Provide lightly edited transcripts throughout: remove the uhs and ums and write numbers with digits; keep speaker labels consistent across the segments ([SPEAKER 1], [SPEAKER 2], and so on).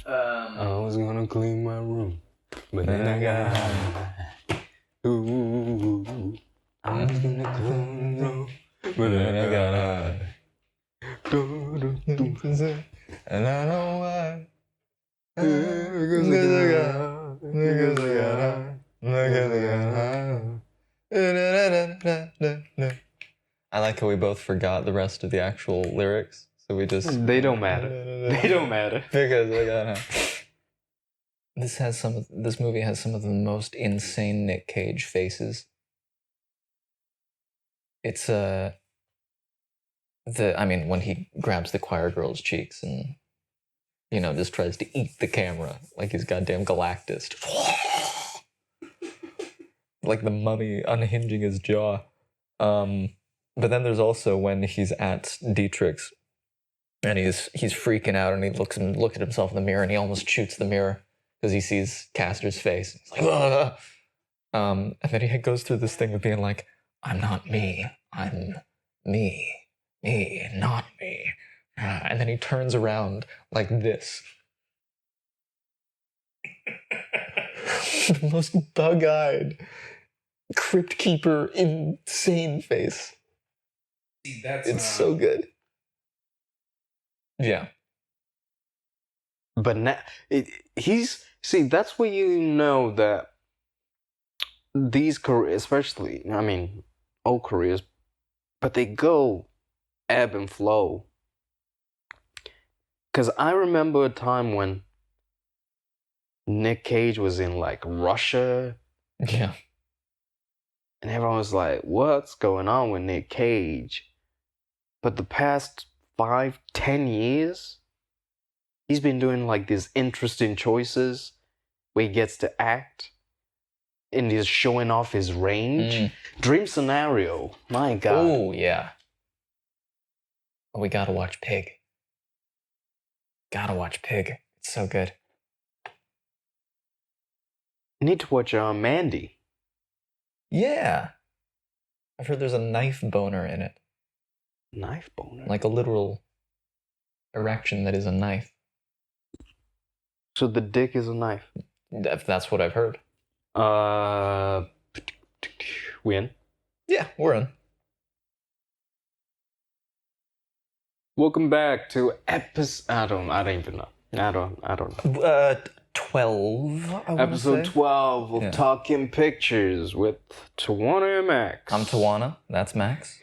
[SPEAKER 1] I was gonna clean my room, but then I got high. Ooh, I was gonna clean my room, but then I got high.
[SPEAKER 2] And I know why.
[SPEAKER 1] Because I got high.
[SPEAKER 2] I like how we both forgot the rest of the actual lyrics, so we just...
[SPEAKER 1] They don't matter. They don't matter.
[SPEAKER 2] Because I got high. This movie has some of the most insane Nick Cage faces. It's when he grabs the choir girl's cheeks and just tries to eat the camera like he's goddamn Galactus. Like the mummy unhinging his jaw. But then there's also when he's at Dietrich's and he's freaking out and he look at himself in the mirror and he almost shoots the mirror because he sees Castor's face. He's like, ugh! And then he goes through this thing of being like, I'm not me, I'm me, not me. And then he turns around like this. The most bug-eyed, crypt keeper, insane face.
[SPEAKER 3] See,
[SPEAKER 2] It's so good. Yeah.
[SPEAKER 1] But now, that's where you know that these careers, especially, all careers, but they go ebb and flow. Because I remember a time when Nick Cage was in like Russia.
[SPEAKER 2] Yeah.
[SPEAKER 1] And everyone was like, what's going on with Nick Cage? But the past 5-10 years, he's been doing like these interesting choices where he gets to act and he's showing off his range. Dream Scenario, my God.
[SPEAKER 2] Oh, yeah. We gotta watch Pig. It's so good.
[SPEAKER 1] You need to watch Mandy.
[SPEAKER 2] Yeah. I've heard there's a knife boner in it.
[SPEAKER 1] Knife boner?
[SPEAKER 2] Like a literal erection that is a knife.
[SPEAKER 1] So the dick is a knife?
[SPEAKER 2] That's what I've heard.
[SPEAKER 1] We in?
[SPEAKER 2] Yeah, we're in.
[SPEAKER 1] Welcome back to episode... I don't even know. I don't know.
[SPEAKER 2] 12, I
[SPEAKER 1] Episode 12 of Talking Pictures with Tawana and Max.
[SPEAKER 2] I'm Tawana, that's Max.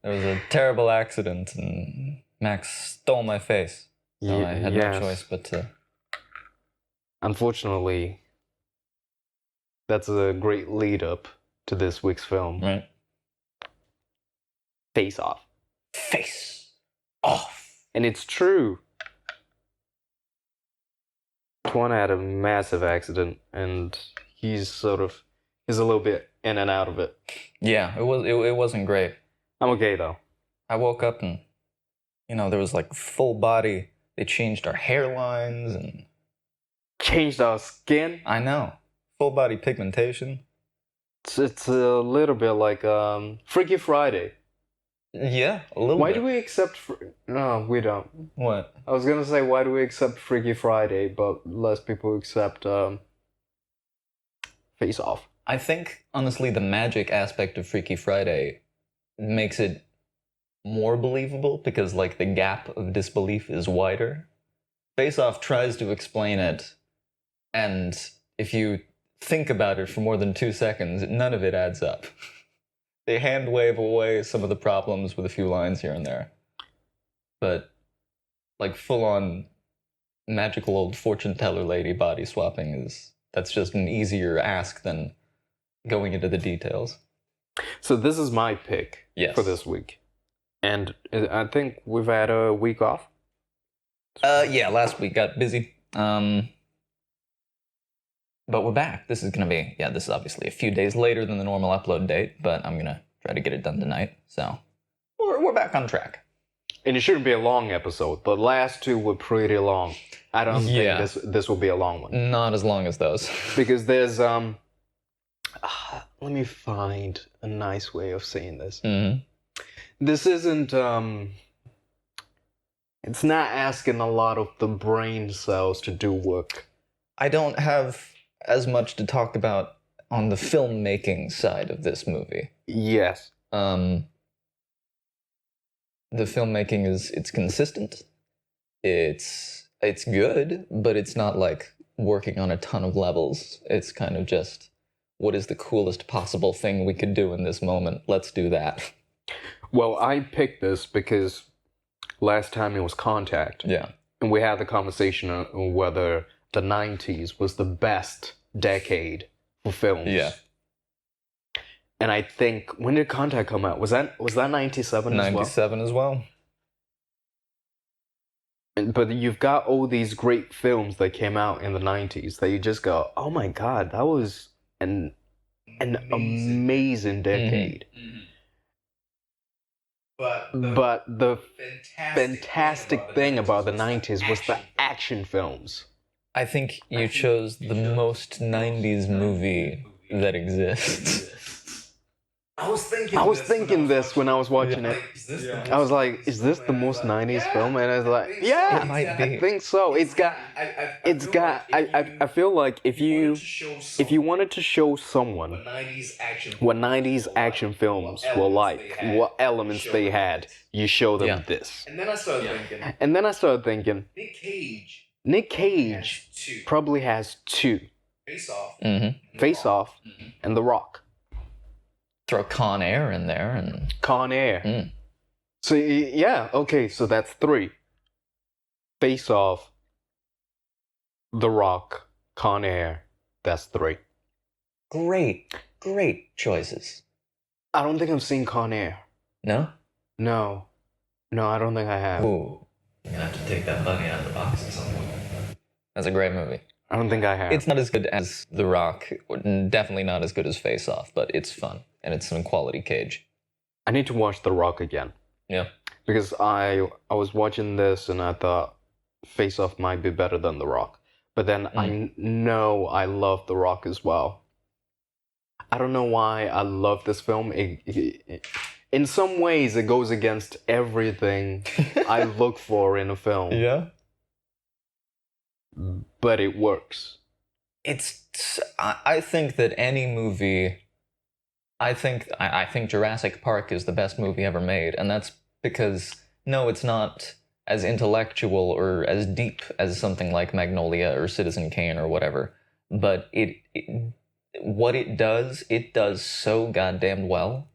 [SPEAKER 2] There was a terrible accident and Max stole my face. So I had no choice but to...
[SPEAKER 1] Unfortunately, that's a great lead up to this week's film.
[SPEAKER 2] Right.
[SPEAKER 1] Face Off.
[SPEAKER 2] Face Off.
[SPEAKER 1] And it's true. Tawana had a massive accident and he's a little bit in and out of it.
[SPEAKER 2] Yeah, it wasn't great.
[SPEAKER 1] I'm okay though.
[SPEAKER 2] I woke up and there was like full body. They changed our hairlines and
[SPEAKER 1] changed our skin.
[SPEAKER 2] I know, full body pigmentation.
[SPEAKER 1] It's a little bit like Freaky Friday.
[SPEAKER 2] Yeah, a little.
[SPEAKER 1] Why
[SPEAKER 2] bit.
[SPEAKER 1] do we accept? No, we don't.
[SPEAKER 2] What?
[SPEAKER 1] I was gonna say, why do we accept Freaky Friday, but less people accept Face Off?
[SPEAKER 2] I think honestly, the magic aspect of Freaky Friday makes it more believable because like the gap of disbelief is wider. Face Off tries to explain it, and if you think about it for more than 2 seconds, none of it adds up. They hand wave away some of the problems with a few lines here and there. But like full on magical old fortune teller lady body swapping that's just an easier ask than going into the details.
[SPEAKER 1] So this is my pick for this week. And I think we've had a week off.
[SPEAKER 2] Yeah, last week got busy. But we're back. This is obviously a few days later than the normal upload date, but I'm gonna try to get it done tonight. So we're back on track.
[SPEAKER 1] And it shouldn't be a long episode. The last two were pretty long. I don't think this will be a long one.
[SPEAKER 2] Not as long as those.
[SPEAKER 1] Because there's let me find a nice way of saying this.
[SPEAKER 2] Mm-hmm.
[SPEAKER 1] This isn't It's not asking a lot of the brain cells to do work.
[SPEAKER 2] I don't have as much to talk about on the filmmaking side of this movie.
[SPEAKER 1] Yes.
[SPEAKER 2] The filmmaking it's consistent. It's good, but it's not like working on a ton of levels. It's kind of just what is the coolest possible thing we could do in this moment? Let's do that.
[SPEAKER 1] Well, I picked this because last time it was Contact.
[SPEAKER 2] Yeah.
[SPEAKER 1] And we had the conversation on whether the 90s was the best decade for films.
[SPEAKER 2] Yeah.
[SPEAKER 1] And I think, when did Contact come out? Was that 97 as well?
[SPEAKER 2] 97 as well.
[SPEAKER 1] But you've got all these great films that came out in the 90s that you just go, oh my God, that was an amazing decade.
[SPEAKER 3] Mm-hmm.
[SPEAKER 1] But the fantastic thing about the 90s was the action films.
[SPEAKER 2] I think you chose the most 90s movie that exists.
[SPEAKER 3] I was
[SPEAKER 1] thinking this when I was watching it. I was like, is this the most 90s film? And I was like, yeah,
[SPEAKER 2] It might be.
[SPEAKER 1] I think so. I feel like if you wanted to show someone what 90s action films were like, what elements they had, you show them
[SPEAKER 2] Yeah.
[SPEAKER 1] this.
[SPEAKER 3] And then I started thinking,
[SPEAKER 1] And then I started thinking,
[SPEAKER 3] Nick Cage
[SPEAKER 1] Nick Cage probably has two.
[SPEAKER 3] Face Off,
[SPEAKER 2] Mm-hmm.
[SPEAKER 1] Face Off and The Rock.
[SPEAKER 2] Throw Con Air in there and
[SPEAKER 1] Con Air.
[SPEAKER 2] Mm.
[SPEAKER 1] So, yeah, okay, so that's three. Face Off, The Rock, Con Air, that's three.
[SPEAKER 2] great choices.
[SPEAKER 1] I don't think I've seen Con Air.
[SPEAKER 2] No?
[SPEAKER 1] No, I don't think I have.
[SPEAKER 2] Ooh.
[SPEAKER 3] you're gonna have to take that money out of the box at some point.
[SPEAKER 2] That's a great movie.
[SPEAKER 1] I don't think I have.
[SPEAKER 2] It's not as good as The Rock, definitely not as good as Face Off, but it's fun and it's some quality Cage.
[SPEAKER 1] I need to watch The Rock again.
[SPEAKER 2] Yeah.
[SPEAKER 1] Because I was watching this and I thought Face Off might be better than The Rock. But then I know I love The Rock as well. I don't know why I love this film. In some ways, it goes against everything I look for in a film.
[SPEAKER 2] Yeah.
[SPEAKER 1] But it works.
[SPEAKER 2] I think that any movie, I think Jurassic Park is the best movie ever made, and that's because no, it's not as intellectual or as deep as something like Magnolia or Citizen Kane or whatever, but what it does so goddamn well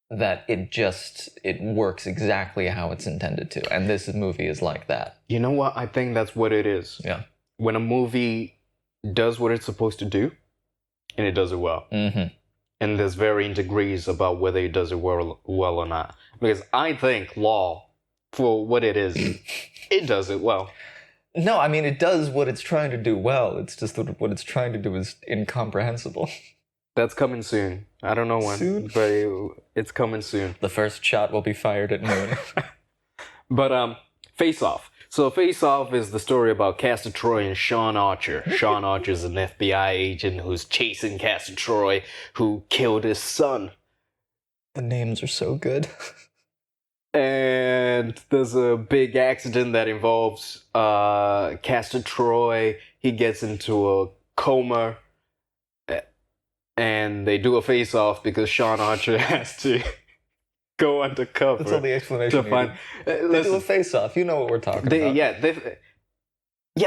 [SPEAKER 2] that it works exactly how it's intended to, and this movie is like that.
[SPEAKER 1] You know what? I think that's what it is.
[SPEAKER 2] Yeah.
[SPEAKER 1] When a movie does what it's supposed to do, and it does it well.
[SPEAKER 2] Mm-hmm.
[SPEAKER 1] And there's varying degrees about whether it does it well or not. Because I think Law, for what it is, it does it well.
[SPEAKER 2] No, I mean, it does what it's trying to do well. It's just that what it's trying to do is incomprehensible.
[SPEAKER 1] That's coming soon. I don't know when,
[SPEAKER 2] Soon?
[SPEAKER 1] but it's coming soon.
[SPEAKER 2] The first shot will be fired at noon.
[SPEAKER 1] But Face Off. So Face Off is the story about Castor Troy and Sean Archer. Sean Archer is an FBI agent who's chasing Castor Troy, who killed his son.
[SPEAKER 2] The names are so good.
[SPEAKER 1] And there's a big accident that involves Castor Troy. He gets into a coma. And they do a face-off because Sean Archer has to go undercover.
[SPEAKER 2] That's all the explanation
[SPEAKER 1] to find.
[SPEAKER 2] They do a face-off. You know what we're talking about.
[SPEAKER 1] Yeah,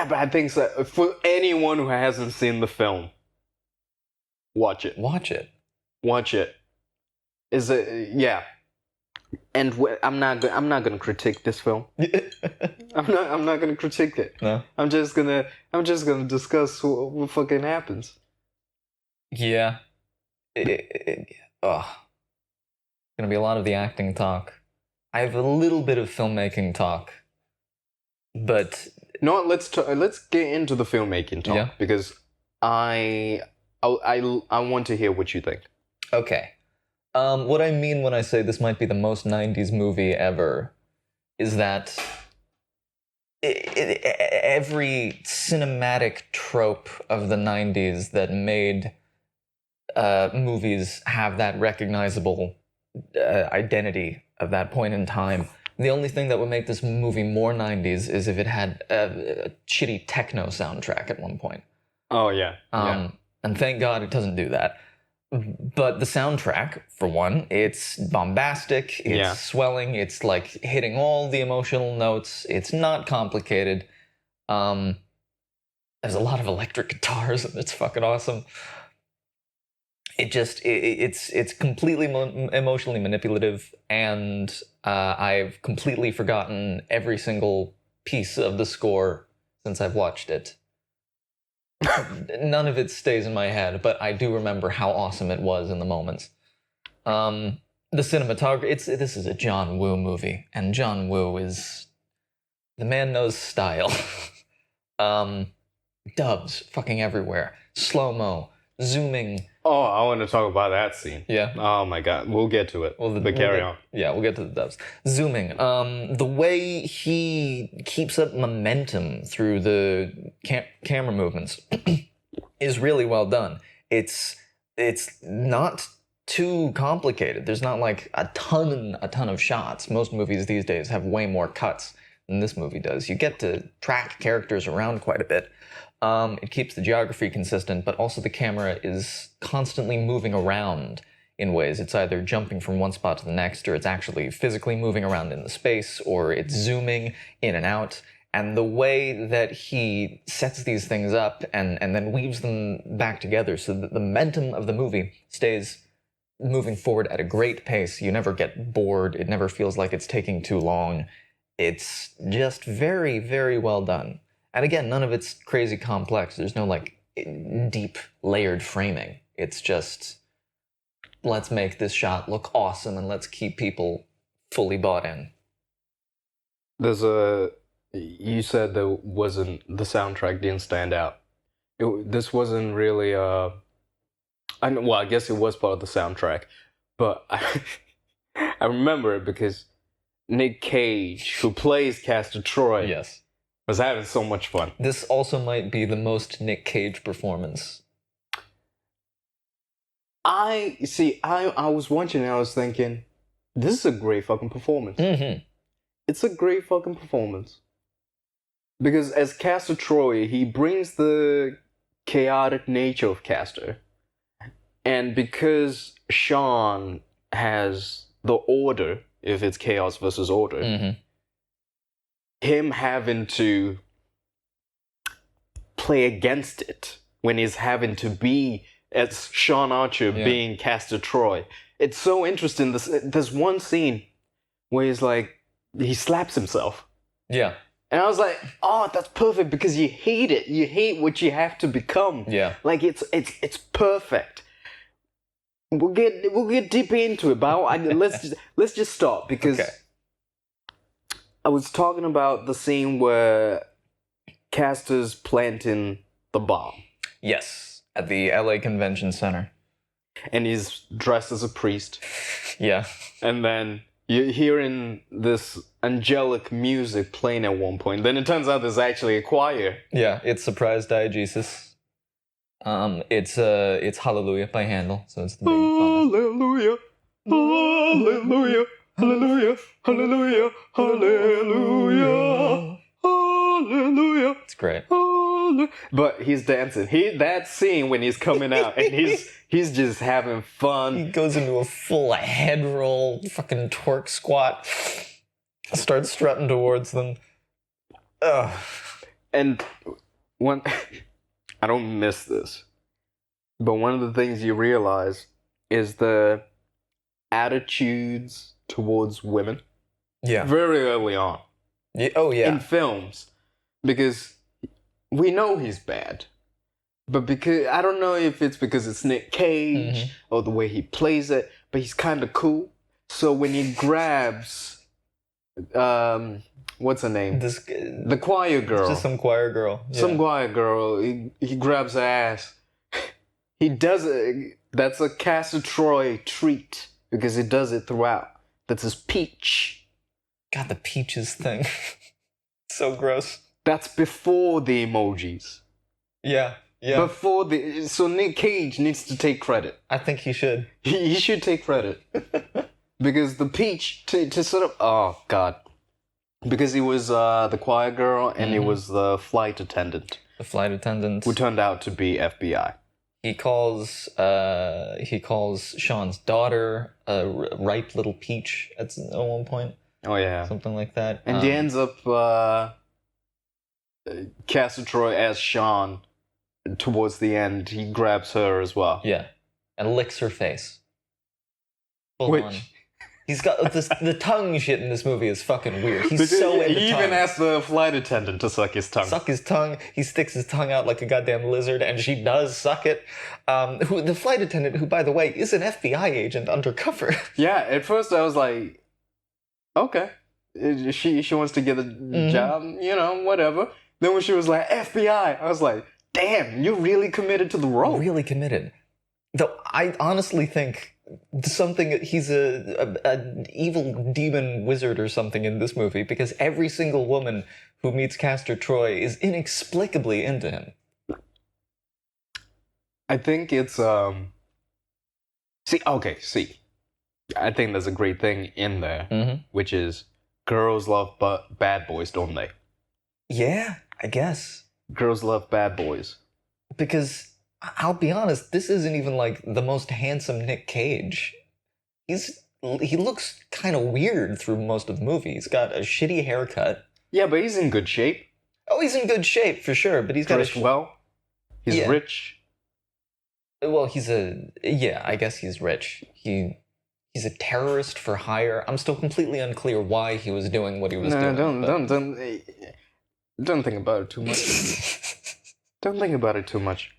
[SPEAKER 1] but I think so, for anyone who hasn't seen the film, watch it.
[SPEAKER 2] Watch it.
[SPEAKER 1] Watch it. Is it? Yeah. And I'm not gonna critique this film. I'm not gonna critique it.
[SPEAKER 2] No.
[SPEAKER 1] I'm just gonna discuss what fucking happens.
[SPEAKER 2] Yeah. Gonna be a lot of the acting talk. I have a little bit of filmmaking talk, but
[SPEAKER 1] No, let's get into the filmmaking talk
[SPEAKER 2] Yeah.
[SPEAKER 1] because I want to hear what you think.
[SPEAKER 2] okay. What I mean when I say this might be the most 90s movie ever is that every cinematic trope of the 90s that made movies have that recognizable identity of that point in time The only thing that would make this movie more 90s is if it had a shitty techno soundtrack at one point.
[SPEAKER 1] Oh yeah.
[SPEAKER 2] And thank God it doesn't do that. But the soundtrack, for one, it's bombastic, it's swelling, it's like hitting all the emotional notes, it's not complicated. There's a lot of electric guitars, and it's fucking awesome. It's completely emotionally manipulative, and I've completely forgotten every single piece of the score since I've watched it. None of it stays in my head, but I do remember how awesome it was in the moments. The cinematography, this is a John Woo movie, and John Woo is... the man knows style. Dubs fucking everywhere. Slow-mo, zooming.
[SPEAKER 1] Oh, I want to talk about that scene.
[SPEAKER 2] Yeah.
[SPEAKER 1] Oh my god, we'll get to it. But carry on.
[SPEAKER 2] Yeah, we'll get to the dubs. Zooming. The way he keeps up momentum through the camera movements is really well done. It's not too complicated. There's not like a ton of shots. Most movies these days have way more cuts than this movie does. You get to track characters around quite a bit. It keeps the geography consistent, but also the camera is constantly moving around in ways. It's either jumping from one spot to the next, or it's actually physically moving around in the space, or it's zooming in and out. And the way that he sets these things up and then weaves them back together so that the momentum of the movie stays moving forward at a great pace. You never get bored. It never feels like it's taking too long. It's just very, very well done. And again, none of it's crazy complex. There's no like deep layered framing. It's just, let's make this shot look awesome and let's keep people fully bought in.
[SPEAKER 1] You said the soundtrack didn't stand out. This wasn't really I guess it was part of the soundtrack, but I remember it because Nick Cage, who plays Castor Troy,
[SPEAKER 2] Yes.
[SPEAKER 1] was having so much fun.
[SPEAKER 2] This also might be the most Nick Cage performance.
[SPEAKER 1] I was watching and I was thinking, this is a great fucking performance.
[SPEAKER 2] Mm-hmm.
[SPEAKER 1] It's a great fucking performance. Because as Castor Troy, he brings the chaotic nature of Castor. And because Sean has the order, if it's chaos versus order, him having to play against it when he's having to be as Sean Archer being Castor Troy. It's so interesting. There's one scene where he slaps himself.
[SPEAKER 2] Yeah.
[SPEAKER 1] And I was like, oh, that's perfect because you hate it. You hate what you have to become.
[SPEAKER 2] Yeah.
[SPEAKER 1] Like it's perfect. We'll get deep into it, but let's just stop because I was talking about the scene where Castor's planting the bomb.
[SPEAKER 2] Yes, at the LA Convention Center.
[SPEAKER 1] And he's dressed as a priest.
[SPEAKER 2] Yeah.
[SPEAKER 1] And then you're hearing this angelic music playing at one point. Then it turns out there's actually a choir.
[SPEAKER 2] Yeah, it's Surprise Diegesis. It's Hallelujah by Handel, so it's the big
[SPEAKER 1] Hallelujah, hallelujah, hallelujah, hallelujah, hallelujah, hallelujah.
[SPEAKER 2] It's great.
[SPEAKER 1] But he's dancing. That scene when he's coming out and he's just having fun.
[SPEAKER 2] He goes into a full head roll, fucking twerk squat, starts strutting towards them. Ugh.
[SPEAKER 1] And one, I don't miss this, but one of the things you realize is the attitudes towards women.
[SPEAKER 2] Yeah.
[SPEAKER 1] Very early on.
[SPEAKER 2] Oh, yeah.
[SPEAKER 1] In films. Because we know he's bad. But because, I don't know if it's because it's Nick Cage or the way he plays it, but he's kind of cool. So when he grabs, what's her name? The choir girl.
[SPEAKER 2] It's just some choir girl. Yeah.
[SPEAKER 1] Some choir girl. He grabs her ass. He does it. That's a Castor Troy treat because he does it throughout. That's his peach.
[SPEAKER 2] God, the peaches thing. So gross.
[SPEAKER 1] That's before the emojis.
[SPEAKER 2] Yeah. Yeah.
[SPEAKER 1] So Nick Cage needs to take credit.
[SPEAKER 2] I think he should.
[SPEAKER 1] He should take credit. Because the peach to sort of, oh god. Because he was the choir girl and he
[SPEAKER 2] Mhm.
[SPEAKER 1] was the flight attendant
[SPEAKER 2] The flight attendant.
[SPEAKER 1] who turned out to be FBI.
[SPEAKER 2] He calls Sean's daughter a ripe little peach at one point,
[SPEAKER 1] Oh yeah.
[SPEAKER 2] something like that.
[SPEAKER 1] And he ends up casting Troy as Sean. Towards the end, he grabs her as well.
[SPEAKER 2] Yeah, and licks her face. Full
[SPEAKER 1] Which-
[SPEAKER 2] on. He's got this. The tongue shit in this movie is fucking weird. He's
[SPEAKER 1] Because
[SPEAKER 2] so into
[SPEAKER 1] he
[SPEAKER 2] tongue.
[SPEAKER 1] even asked the flight attendant to suck his tongue.
[SPEAKER 2] Suck his tongue. He sticks his tongue out like a goddamn lizard, and she does suck it. The flight attendant, who by the way is an FBI agent undercover.
[SPEAKER 1] Yeah, at first I was like, okay, she wants to get a job, you know, whatever. Then when she was like FBI, I was like, damn, you really committed to the role.
[SPEAKER 2] Really committed. Though I honestly think he's an evil demon wizard or something in this movie, because every single woman who meets Castor Troy is inexplicably into him.
[SPEAKER 1] I think it's see, I think there's a great thing in there,
[SPEAKER 2] Mm-hmm.
[SPEAKER 1] which is girls love bad boys, don't they?
[SPEAKER 2] Yeah, I guess.
[SPEAKER 1] Girls love bad boys.
[SPEAKER 2] Because I'll be honest, this isn't even like the most handsome Nick Cage. He looks kind of weird through most of the movie. He's got a shitty haircut.
[SPEAKER 1] Yeah, but he's in good shape.
[SPEAKER 2] Oh, he's in good shape for sure, but he's got
[SPEAKER 1] Dressed well. He's
[SPEAKER 2] Yeah.
[SPEAKER 1] rich.
[SPEAKER 2] Well, I guess he's rich. He's a terrorist for hire. I'm still completely unclear why he was doing what he was
[SPEAKER 1] No,
[SPEAKER 2] doing.
[SPEAKER 1] don't think about it too much. Don't think about it too much.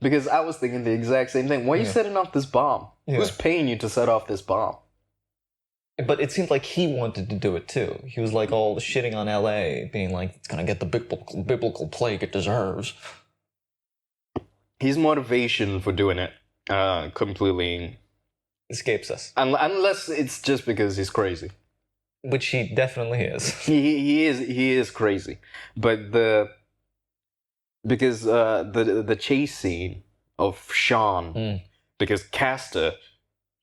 [SPEAKER 1] Because I was thinking the exact same thing. Why are you
[SPEAKER 2] Yeah.
[SPEAKER 1] setting off this bomb?
[SPEAKER 2] Yeah.
[SPEAKER 1] Who's paying you to set off this bomb?
[SPEAKER 2] But it seemed like he wanted to do it too. He was like all shitting on LA, being like, it's gonna get the biblical plague it deserves.
[SPEAKER 1] His motivation for doing it completely...
[SPEAKER 2] Escapes us.
[SPEAKER 1] Unless it's just because he's crazy.
[SPEAKER 2] Which he definitely is.
[SPEAKER 1] He is crazy. But because the chase scene of Sean, because Castor,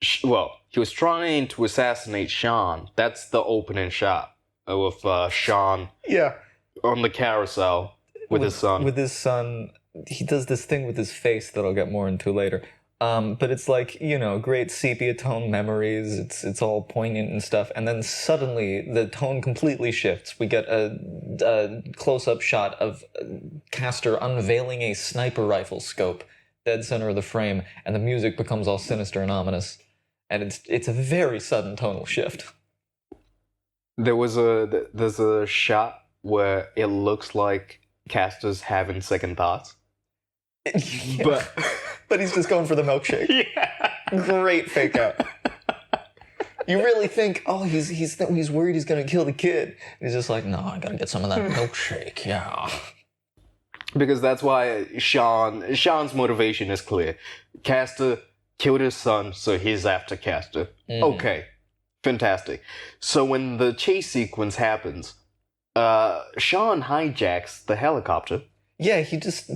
[SPEAKER 1] he was trying to assassinate Sean. That's the opening shot of Sean
[SPEAKER 2] Yeah.
[SPEAKER 1] on the carousel with his son.
[SPEAKER 2] With his son, he does this thing with his face that I'll get more into later. But it's like, you know, great sepia tone memories. It's all poignant and stuff. And then suddenly the tone completely shifts. We get a close-up shot of Castor unveiling a sniper rifle scope, dead center of the frame, and the music becomes all sinister and ominous. And it's a very sudden tonal shift.
[SPEAKER 1] There's a shot where it looks like Castor's having second thoughts.
[SPEAKER 2] But but he's just going for the milkshake.
[SPEAKER 1] Yeah.
[SPEAKER 2] Great fake out. You really think, oh, he's worried he's gonna kill the kid. And he's just like, no, I gotta get some of that milkshake. Yeah.
[SPEAKER 1] Because that's why Sean's motivation is clear. Castor killed his son, so he's after Castor. Okay, fantastic. So when the chase sequence happens, Sean hijacks the helicopter
[SPEAKER 2] Yeah, he just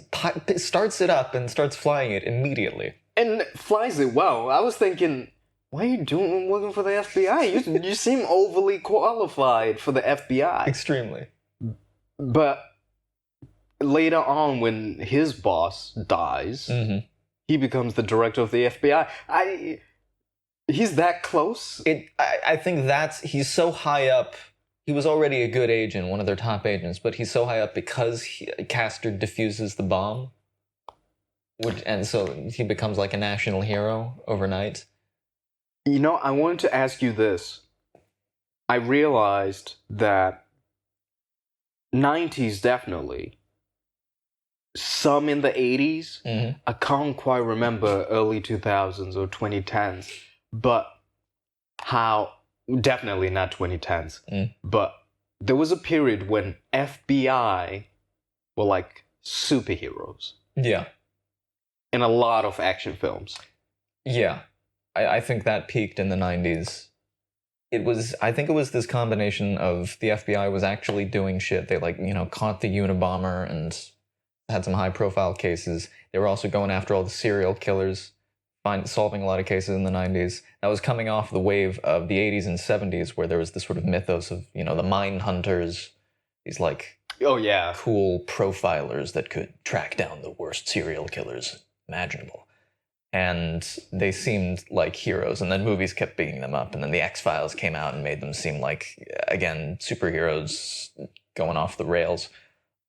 [SPEAKER 2] starts it up and starts flying it immediately.
[SPEAKER 1] and flies it well. I was thinking, why are you working for the FBI? You seem overly qualified for the FBI.
[SPEAKER 2] Extremely.
[SPEAKER 1] But later on, when his boss dies, he becomes the director of the FBI. He's that close.
[SPEAKER 2] I think he's so high up. He was already a good agent, one of their top agents, but he's so high up because Castor diffuses the bomb. And so he becomes like a national hero overnight.
[SPEAKER 1] You know, I wanted to ask you this. I realized that 90s definitely. Some in the 80s. I can't quite remember early 2000s or 2010s. But how... Definitely not 2010s. But there was a period when FBI were like superheroes.
[SPEAKER 2] Yeah.
[SPEAKER 1] In a lot of action films.
[SPEAKER 2] Yeah. I think that peaked in the 90s. I think it was this combination of the FBI was actually doing shit. They caught the Unabomber and had some high profile cases. They were also going after all the serial killers, solving a lot of cases in the 90s. That was coming off the wave of the 80s and 70s, where there was this sort of mythos of, the mine hunters, these like
[SPEAKER 1] Oh yeah.
[SPEAKER 2] cool profilers that could track down the worst serial killers imaginable. And they seemed like heroes, and then movies kept beating them up, and then the X-Files came out and made them seem like, again, superheroes going off the rails.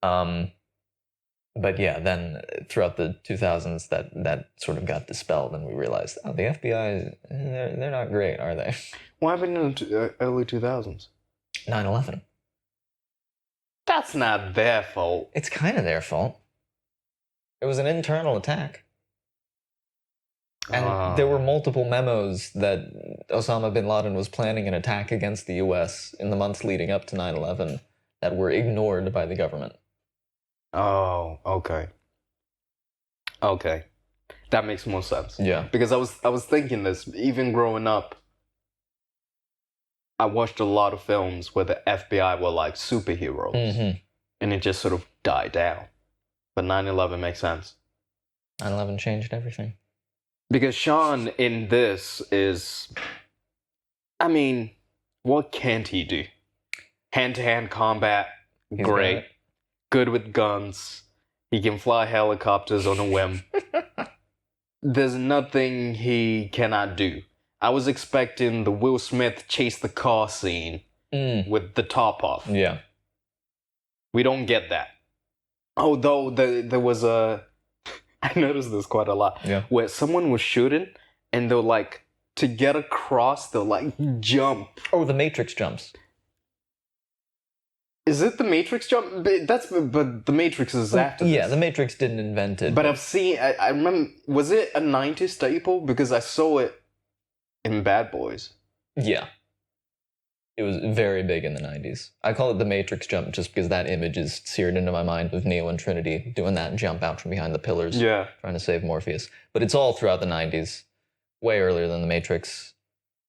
[SPEAKER 2] But yeah, then throughout the 2000s, that sort of got dispelled, and we realized, the FBI, they're not great, are they?
[SPEAKER 1] What happened in the early 2000s?
[SPEAKER 2] 9/11.
[SPEAKER 1] That's not their fault.
[SPEAKER 2] It's kind of their fault. It was an internal attack. And there were multiple memos that Osama bin Laden was planning an attack against the US in the months leading up to 9/11 that were ignored by the government.
[SPEAKER 1] Oh, okay. Okay. That makes more sense.
[SPEAKER 2] Yeah.
[SPEAKER 1] Because I was thinking this, even growing up, I watched a lot of films where the FBI were like superheroes.
[SPEAKER 2] Mm-hmm.
[SPEAKER 1] And it just sort of died down. But 9/11 makes sense.
[SPEAKER 2] 9/11 changed everything.
[SPEAKER 1] Because Sean in this is, I mean, what can't he do? Hand-to-hand combat,
[SPEAKER 2] He's
[SPEAKER 1] great.
[SPEAKER 2] got it.
[SPEAKER 1] Good with guns. He can fly helicopters on a whim. There's nothing he cannot do. I was expecting the Will Smith chase the car scene with the top off.
[SPEAKER 2] Yeah.
[SPEAKER 1] We don't get that. Although there was a... I noticed this quite a lot.
[SPEAKER 2] Yeah.
[SPEAKER 1] Where someone was shooting and they'll like, to get across, they'll like jump.
[SPEAKER 2] Oh, the Matrix jumps.
[SPEAKER 1] Is it the Matrix jump? But the Matrix is after
[SPEAKER 2] Yeah,
[SPEAKER 1] this.
[SPEAKER 2] the Matrix didn't invent it.
[SPEAKER 1] But I've seen, I remember, was it a 90s staple? Because I saw it in Bad Boys.
[SPEAKER 2] Yeah. It was very big in the 90s. I call it the Matrix jump just because that image is seared into my mind of Neo and Trinity doing that jump out from behind the pillars,
[SPEAKER 1] Yeah.
[SPEAKER 2] trying to save Morpheus. But it's all throughout the 90s, way earlier than the Matrix.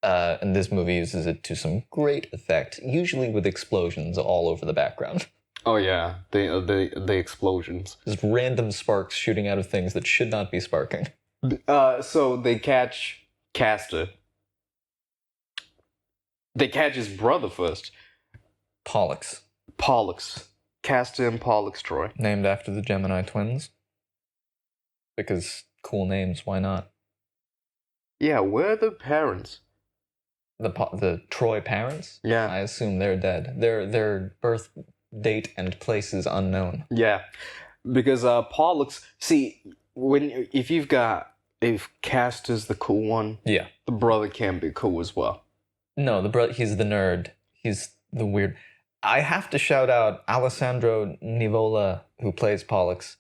[SPEAKER 2] And this movie uses it to some great effect, usually with explosions all over the background.
[SPEAKER 1] Oh yeah, the explosions.
[SPEAKER 2] Just random sparks shooting out of things that should not be sparking.
[SPEAKER 1] So they catch Castor. They catch his brother first.
[SPEAKER 2] Pollux,
[SPEAKER 1] Pollux. Castor and Pollux, Troy.
[SPEAKER 2] named after the Gemini twins. Because cool names, why not?
[SPEAKER 1] Yeah, where are the parents?
[SPEAKER 2] The Troy parents?
[SPEAKER 1] Yeah.
[SPEAKER 2] I assume they're dead. Their birth date and place is unknown.
[SPEAKER 1] Yeah. Because Pollux, see, if Castor's the cool one,
[SPEAKER 2] Yeah.
[SPEAKER 1] the brother can be cool as well.
[SPEAKER 2] No, he's the nerd. He's the weird. I have to shout out Alessandro Nivola, who plays Pollux.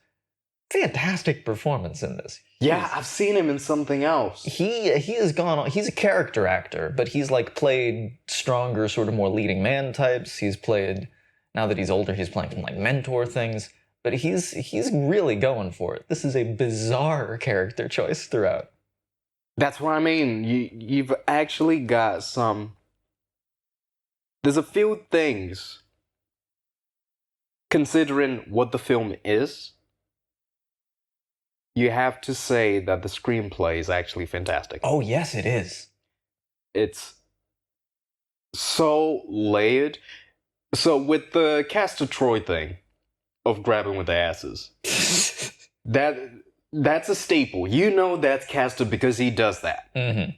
[SPEAKER 2] Fantastic performance in this.
[SPEAKER 1] Yeah, I've seen him in something else.
[SPEAKER 2] He has gone on. He's a character actor, but he's like played stronger, sort of more leading man types. He's played, now that he's older, he's playing some like mentor things. But he's really going for it. This is a bizarre character choice throughout.
[SPEAKER 1] That's what I mean. You've actually got some. There's a few things, considering what the film is, you have to say that the screenplay is actually fantastic.
[SPEAKER 2] Oh yes, it is.
[SPEAKER 1] It's so layered. So with the Castor Troy thing of grabbing with the asses, that's a staple. You know that's Castor because he does that.
[SPEAKER 2] Mm-hmm.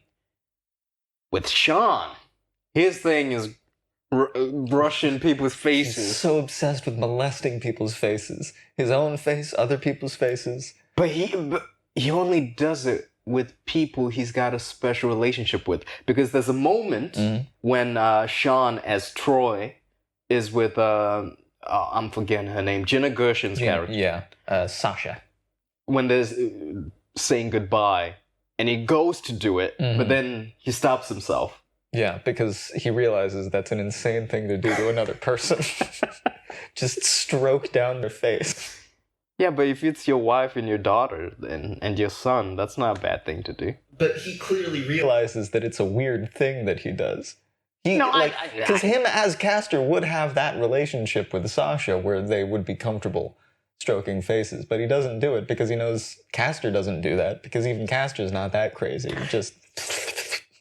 [SPEAKER 1] With Sean, his thing is brushing people's faces.
[SPEAKER 2] He's so obsessed with molesting people's faces. His own face, other people's faces.
[SPEAKER 1] But he only does it with people he's got a special relationship with. Because there's a moment when Sean as Troy is with, I'm forgetting her name, Jenna Gerson's character.
[SPEAKER 2] Yeah, Sasha.
[SPEAKER 1] When there's saying goodbye, and he goes to do it, but then he stops himself.
[SPEAKER 2] Yeah, because he realizes that's an insane thing to do to another person. Just stroke down their face.
[SPEAKER 1] Yeah, but if it's your wife and your daughter and your son, that's not a bad thing to do.
[SPEAKER 2] But he clearly realizes that it's a weird thing that he does.
[SPEAKER 1] No,
[SPEAKER 2] Because him as Castor would have that relationship with Sasha where they would be comfortable stroking faces, but he doesn't do it because he knows Castor doesn't do that, because even Castor's not that crazy. Just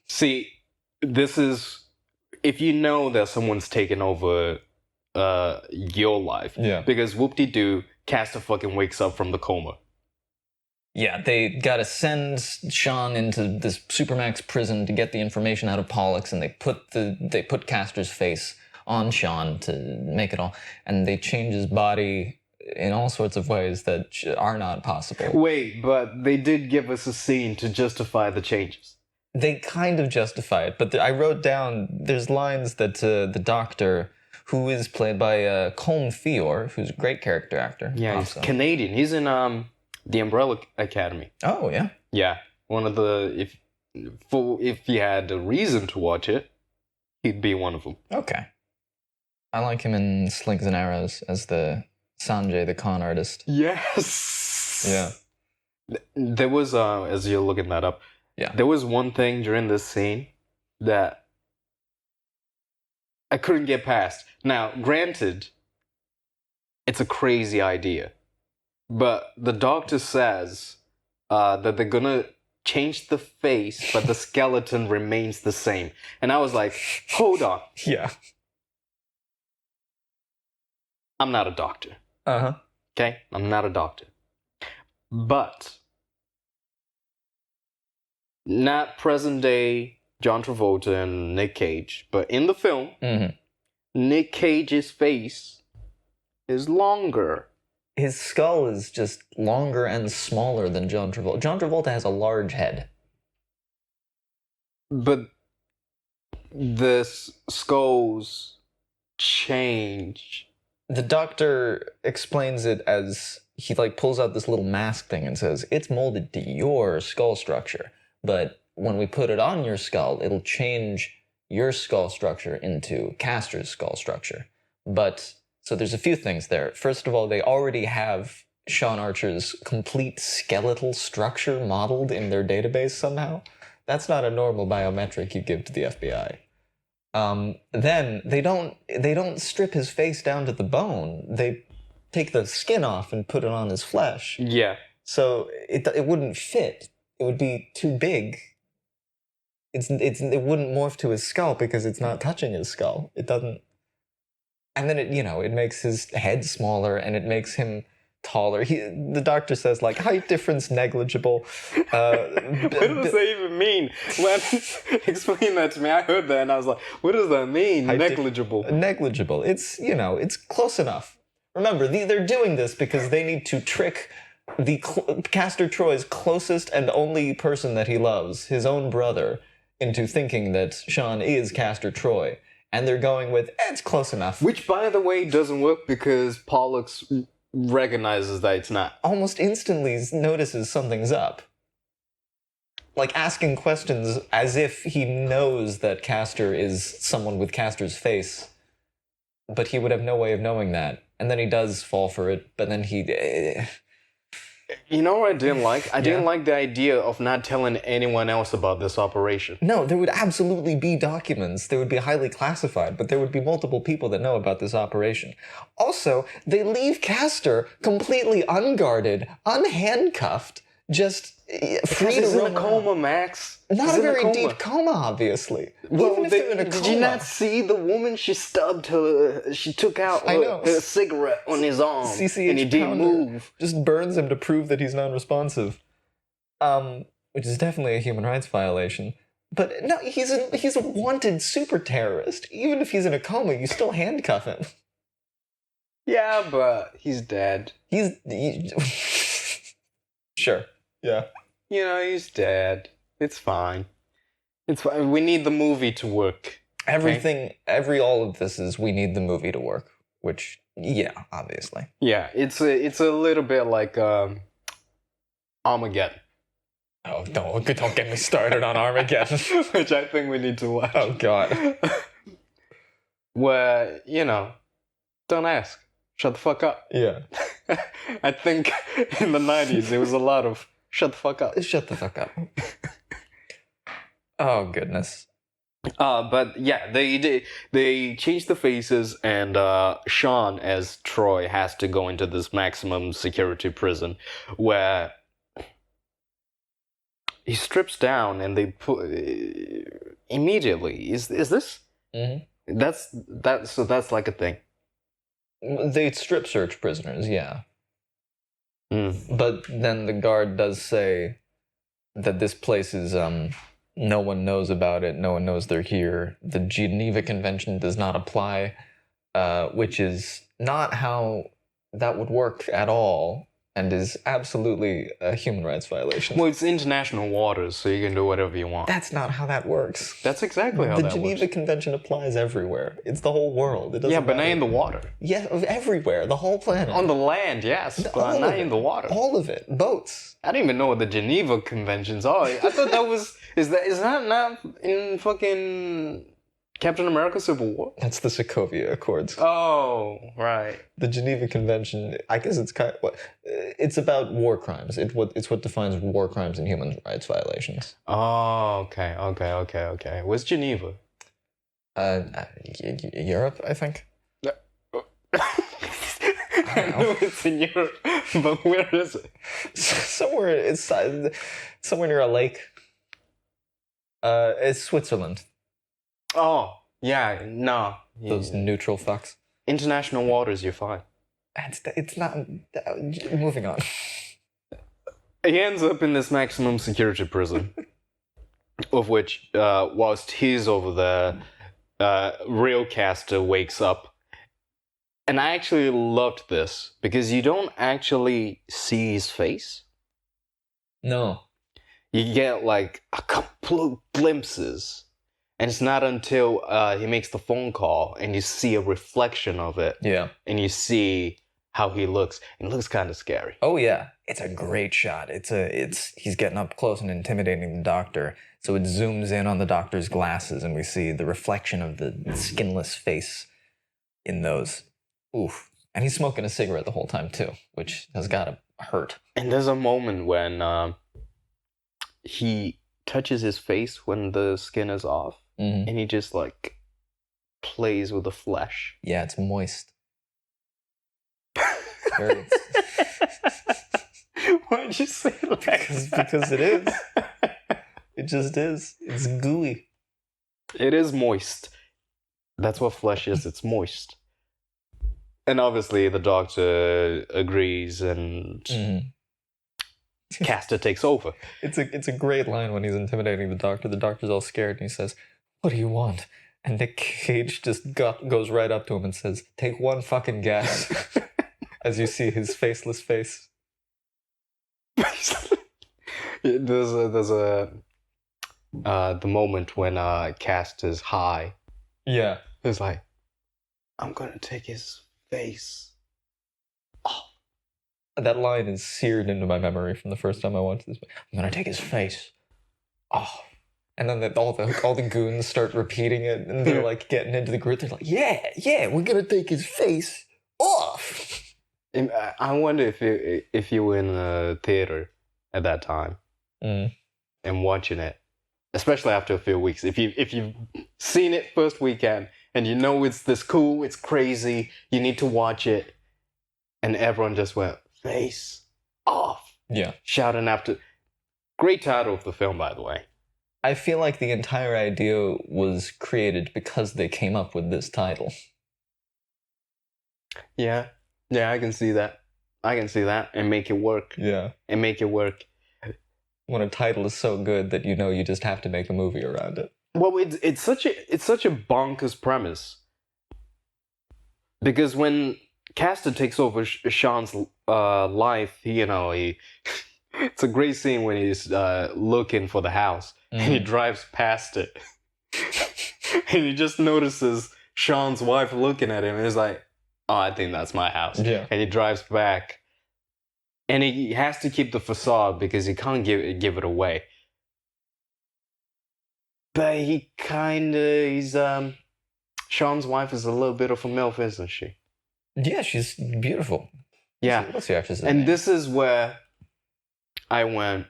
[SPEAKER 1] See, this is if you know that someone's taken over your life.
[SPEAKER 2] Yeah.
[SPEAKER 1] Because whoop-de-doo, Castor fucking wakes up from the coma.
[SPEAKER 2] Yeah, they gotta send Sean into this Supermax prison to get the information out of Pollux, and they put Castor's face on Sean to make it all, and they change his body in all sorts of ways that are not possible.
[SPEAKER 1] Wait, but they did give us a scene to justify the changes.
[SPEAKER 2] They kind of justify it, but I wrote down, there's lines that the Doctor, who is played by Colm Feore, who's a great character actor.
[SPEAKER 1] Yeah,
[SPEAKER 2] also.
[SPEAKER 1] he's Canadian. He's in the Umbrella Academy.
[SPEAKER 2] Oh, yeah?
[SPEAKER 1] Yeah, one of the if you had a reason to watch it, he'd be one of them.
[SPEAKER 2] Okay. I like him in Slings and Arrows as the Sanjay, the con artist.
[SPEAKER 1] Yes.
[SPEAKER 2] Yeah.
[SPEAKER 1] There was as you're looking that up.
[SPEAKER 2] Yeah.
[SPEAKER 1] There was one thing during this scene that I couldn't get past. Now, granted, it's a crazy idea, but the Doctor says that they're gonna change the face, but the skeleton remains the same. And I was like, hold on.
[SPEAKER 2] Yeah.
[SPEAKER 1] I'm not a doctor.
[SPEAKER 2] Uh-huh.
[SPEAKER 1] Okay? I'm not a doctor. But not present day John Travolta and Nick Cage, but in the film,
[SPEAKER 2] Mm-hmm.
[SPEAKER 1] Nick Cage's face is longer.
[SPEAKER 2] His skull is just longer and smaller than John Travolta. John Travolta has a large head.
[SPEAKER 1] But the skulls change.
[SPEAKER 2] The Doctor explains it as he pulls out this little mask thing and says, it's molded to your skull structure, but when we put it on your skull, it'll change your skull structure into Castor's skull structure. But, so there's a few things there. First of all, they already have Sean Archer's complete skeletal structure modeled in their database somehow. That's not a normal biometric you give to the FBI. Then they don't strip his face down to the bone. They take the skin off and put it on his flesh.
[SPEAKER 1] Yeah.
[SPEAKER 2] So it wouldn't fit. It would be too big. It wouldn't morph to his skull because it's not touching his skull. It doesn't. And then it makes his head smaller and it makes him taller. The Doctor says height difference negligible.
[SPEAKER 1] What does that even mean? When explain that to me, I heard that and I was like, what does that mean? Negligible.
[SPEAKER 2] Negligible. It's close enough. Remember, they're doing this because they need to trick Castor Troy's closest and only person that he loves, his own brother, into thinking that Sean is Castor Troy. And they're going with, it's close enough.
[SPEAKER 1] Which, by the way, doesn't work because Pollux recognizes that it's not.
[SPEAKER 2] Almost instantly notices something's up. Asking questions as if he knows that Castor is someone with Castor's face. But he would have no way of knowing that. And then he does fall for it, but then he...
[SPEAKER 1] You know what I didn't like? I didn't like the idea of not telling anyone else about this operation.
[SPEAKER 2] No, there would absolutely be documents. They would be highly classified, but there would be multiple people that know about this operation. Also, they leave Castor completely unguarded, unhandcuffed, just free to
[SPEAKER 1] He's in
[SPEAKER 2] roam
[SPEAKER 1] a coma, Max.
[SPEAKER 2] Not
[SPEAKER 1] He's
[SPEAKER 2] a
[SPEAKER 1] in
[SPEAKER 2] very deep coma, obviously.
[SPEAKER 1] Well,
[SPEAKER 2] Even if they're in a
[SPEAKER 1] did
[SPEAKER 2] coma.
[SPEAKER 1] you not see the woman? She stubbed her. She took out her cigarette on his arm,
[SPEAKER 2] CCH
[SPEAKER 1] and he didn't
[SPEAKER 2] Pounder
[SPEAKER 1] move.
[SPEAKER 2] Just burns him to prove that he's non-responsive, which is definitely a human rights violation. But no, he's a wanted super terrorist. Even if he's in a coma, you still handcuff him.
[SPEAKER 1] Yeah, but he's dead.
[SPEAKER 2] Sure. Yeah.
[SPEAKER 1] You know, he's dead. It's fine. It's fine. We need the movie to work.
[SPEAKER 2] All of this is we need the movie to work, which, yeah, obviously.
[SPEAKER 1] Yeah, it's a little bit like Armageddon.
[SPEAKER 2] Oh, don't get me started on Armageddon.
[SPEAKER 1] Which I think we need to watch.
[SPEAKER 2] Oh, God.
[SPEAKER 1] Where, don't ask. Shut the fuck up.
[SPEAKER 2] Yeah.
[SPEAKER 1] I think in the 90s there was a lot of shut the fuck up.
[SPEAKER 2] Shut the fuck up. Oh, goodness.
[SPEAKER 1] But yeah, they changed the faces, and Sean as Troy has to go into this maximum security prison, where he strips down, and they put immediately. Is this?
[SPEAKER 2] Mm-hmm.
[SPEAKER 1] So that's like a thing.
[SPEAKER 2] They strip search prisoners, yeah.
[SPEAKER 1] Mm.
[SPEAKER 2] But then the guard does say that this place is no one knows about it, no one knows they're here. The Geneva Convention does not apply, which is not how that would work at all, and is absolutely a human rights violation.
[SPEAKER 1] Well, it's international waters, so you can do whatever you want.
[SPEAKER 2] That's not how that works.
[SPEAKER 1] That's exactly how
[SPEAKER 2] The
[SPEAKER 1] that
[SPEAKER 2] Geneva
[SPEAKER 1] works.
[SPEAKER 2] Convention applies everywhere. It's the whole world. It doesn't
[SPEAKER 1] Yeah, but not
[SPEAKER 2] matter.
[SPEAKER 1] in the water.
[SPEAKER 2] Yeah, everywhere, the whole planet.
[SPEAKER 1] On the land, yes,
[SPEAKER 2] All
[SPEAKER 1] but
[SPEAKER 2] of
[SPEAKER 1] not
[SPEAKER 2] it.
[SPEAKER 1] in the water.
[SPEAKER 2] All of it. Boats.
[SPEAKER 1] I didn't even know what the Geneva Conventions are. I thought that was is that not in fucking Captain America Civil War?
[SPEAKER 2] That's the Sokovia Accords.
[SPEAKER 1] Oh, right.
[SPEAKER 2] The Geneva Convention, I guess it's kind of, it's about war crimes. It's what defines war crimes and human rights violations.
[SPEAKER 1] Oh, okay. Where's Geneva?
[SPEAKER 2] Europe, I think.
[SPEAKER 1] I know it's in Europe, but where is it?
[SPEAKER 2] Somewhere somewhere near a lake. It's Switzerland.
[SPEAKER 1] Oh, yeah, no.
[SPEAKER 2] Those neutral fucks.
[SPEAKER 1] International waters, you're fine.
[SPEAKER 2] It's not. Moving on.
[SPEAKER 1] He ends up in this maximum security prison, of which, whilst he's over there, real Castor wakes up. And I actually loved this, because you don't actually see his face.
[SPEAKER 2] No.
[SPEAKER 1] You get like a couple of glimpses. And it's not until he makes the phone call and you see a reflection of it.
[SPEAKER 2] Yeah.
[SPEAKER 1] And you see how he looks. And it looks kind of scary.
[SPEAKER 2] Oh yeah, it's a great shot. He's getting up close and intimidating the doctor. So it zooms in on the doctor's glasses, and we see the reflection of the skinless face in those. Oof. And he's smoking a cigarette the whole time too, which has gotta hurt.
[SPEAKER 1] And there's a moment when he touches his face when the skin is off.
[SPEAKER 2] Mm-hmm.
[SPEAKER 1] And he just like plays with the flesh.
[SPEAKER 2] Yeah, it's moist.
[SPEAKER 1] Why'd you say it like
[SPEAKER 2] because it is. It just is. It's gooey.
[SPEAKER 1] It is moist. That's what flesh is. It's moist. And obviously the doctor agrees, and Castor takes over.
[SPEAKER 2] It's a great line when he's intimidating the doctor. The doctor's all scared and he says, "What do you want?" And Nick Cage just goes right up to him and says, "Take one fucking guess." As you see his faceless face.
[SPEAKER 1] There's the moment when Castor's high.
[SPEAKER 2] Yeah.
[SPEAKER 1] It's like, I'm gonna take his face. Oh.
[SPEAKER 2] That line is seared into my memory from the first time I watched this. I'm gonna take his face. Oh. And then all the goons start repeating it, and they're like getting into the group. They're like, yeah, we're gonna take his face off.
[SPEAKER 1] I wonder if you were in the theater at that time and watching it, especially after a few weeks. If you've seen it first weekend and you know it's this cool, it's crazy, you need to watch it, and everyone just went face off.
[SPEAKER 2] Yeah,
[SPEAKER 1] shouting after. Great title of the film, by the way.
[SPEAKER 2] I feel like the entire idea was created because they came up with this title.
[SPEAKER 1] Yeah, I can see that. And make it work.
[SPEAKER 2] Yeah.
[SPEAKER 1] And make it work.
[SPEAKER 2] When a title is so good that you just have to make a movie around it.
[SPEAKER 1] Well, it's such a bonkers premise. Because when Castor takes over Sean's life, he it's a great scene when he's looking for the house and he drives past it. And he just notices Sean's wife looking at him and he's like, "Oh, I think that's my house."
[SPEAKER 2] Yeah.
[SPEAKER 1] And he drives back. And he has to keep the facade because he can't give it away. But Sean's wife is a little bit of a MILF, isn't she?
[SPEAKER 2] Yeah, she's beautiful.
[SPEAKER 1] Yeah.
[SPEAKER 2] What's the actress's
[SPEAKER 1] And
[SPEAKER 2] name?
[SPEAKER 1] this is where I went,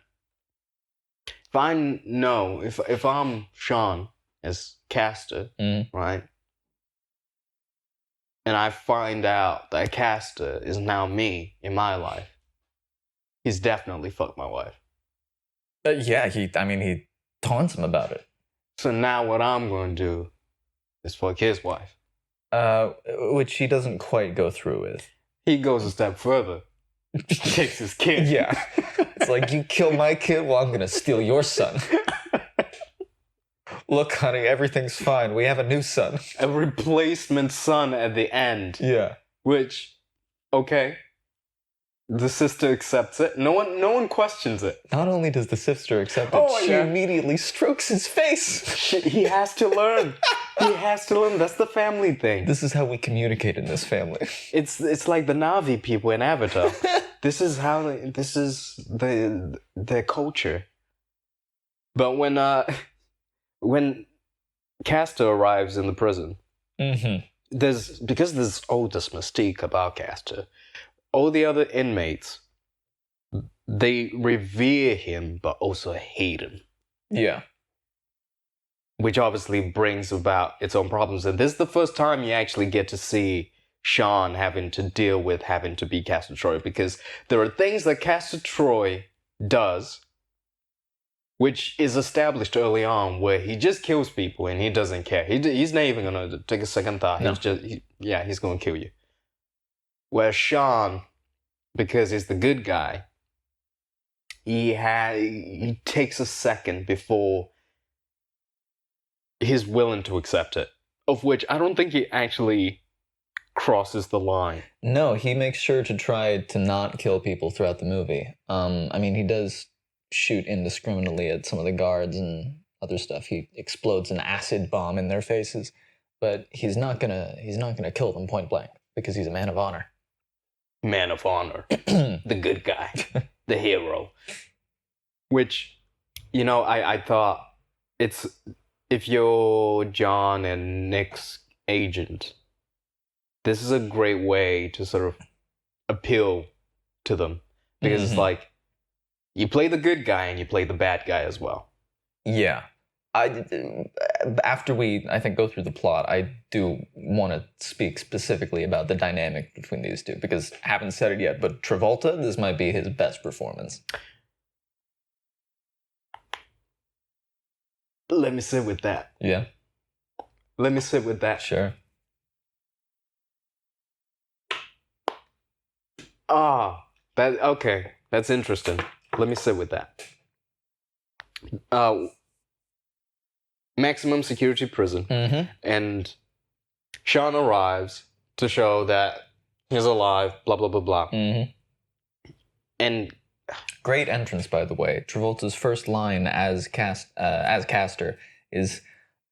[SPEAKER 1] if I'm Sean, as Castor,
[SPEAKER 2] Mhm.
[SPEAKER 1] right? And I find out that Castor is now me in my life. He's definitely fucked my wife.
[SPEAKER 2] Yeah, he taunts him about it.
[SPEAKER 1] So now what I'm going to do is fuck his wife.
[SPEAKER 2] Which he doesn't quite go through with.
[SPEAKER 1] He goes a step further. He takes his kid.
[SPEAKER 2] Yeah. It's like, you kill my kid, well, I'm gonna steal your son. Look, honey, everything's fine. We have a new son.
[SPEAKER 1] A replacement son at the end.
[SPEAKER 2] Yeah.
[SPEAKER 1] Which, okay. The sister accepts it. No one questions it.
[SPEAKER 2] Not only does the sister accept it,
[SPEAKER 1] Oh,
[SPEAKER 2] she
[SPEAKER 1] yeah.
[SPEAKER 2] immediately strokes his face.
[SPEAKER 1] He has to learn. He has to learn. That's the family thing.
[SPEAKER 2] This is how we communicate in this family.
[SPEAKER 1] It's like the Na'vi people in Avatar. This is their culture. But when Castor arrives in the prison,
[SPEAKER 2] Mm-hmm.
[SPEAKER 1] because there's all this mystique about Castor, all the other inmates, they revere him but also hate him,
[SPEAKER 2] Yeah.
[SPEAKER 1] which obviously brings about its own problems. And this is the first time you actually get to see Sean having to deal with having to be Castor Troy, because there are things that Castor Troy does, which is established early on, where he just kills people and he doesn't care. He's not even gonna take a second thought.
[SPEAKER 2] No.
[SPEAKER 1] He's gonna kill you. Whereas Sean, because he's the good guy, he takes a second before he's willing to accept it. Of which I don't think he actually crosses the line.
[SPEAKER 2] No, he makes sure to try to not kill people throughout the movie. He does shoot indiscriminately at some of the guards and other stuff. He explodes an acid bomb in their faces, but he's not gonna kill them point blank because he's a man of honor.
[SPEAKER 1] Man of honor. The good guy. The hero. Which, I thought it's, if you're John and Nick's agent, this is a great way to sort of appeal to them. Because it's like, you play the good guy and you play the bad guy as well.
[SPEAKER 2] Yeah. After we, I think, go through the plot, I do want to speak specifically about the dynamic between these two, because I haven't said it yet, but Travolta, this might be his best performance.
[SPEAKER 1] Let me sit with that.
[SPEAKER 2] Yeah,
[SPEAKER 1] Let me sit with that.
[SPEAKER 2] sure.
[SPEAKER 1] Okay. That's interesting. Let me sit with that. Maximum security prison.
[SPEAKER 2] Mm-hmm.
[SPEAKER 1] And Sean arrives to show that he's alive, blah, blah, blah, blah.
[SPEAKER 2] Mm-hmm.
[SPEAKER 1] And
[SPEAKER 2] Great entrance, by the way. Travolta's first line as Castor is,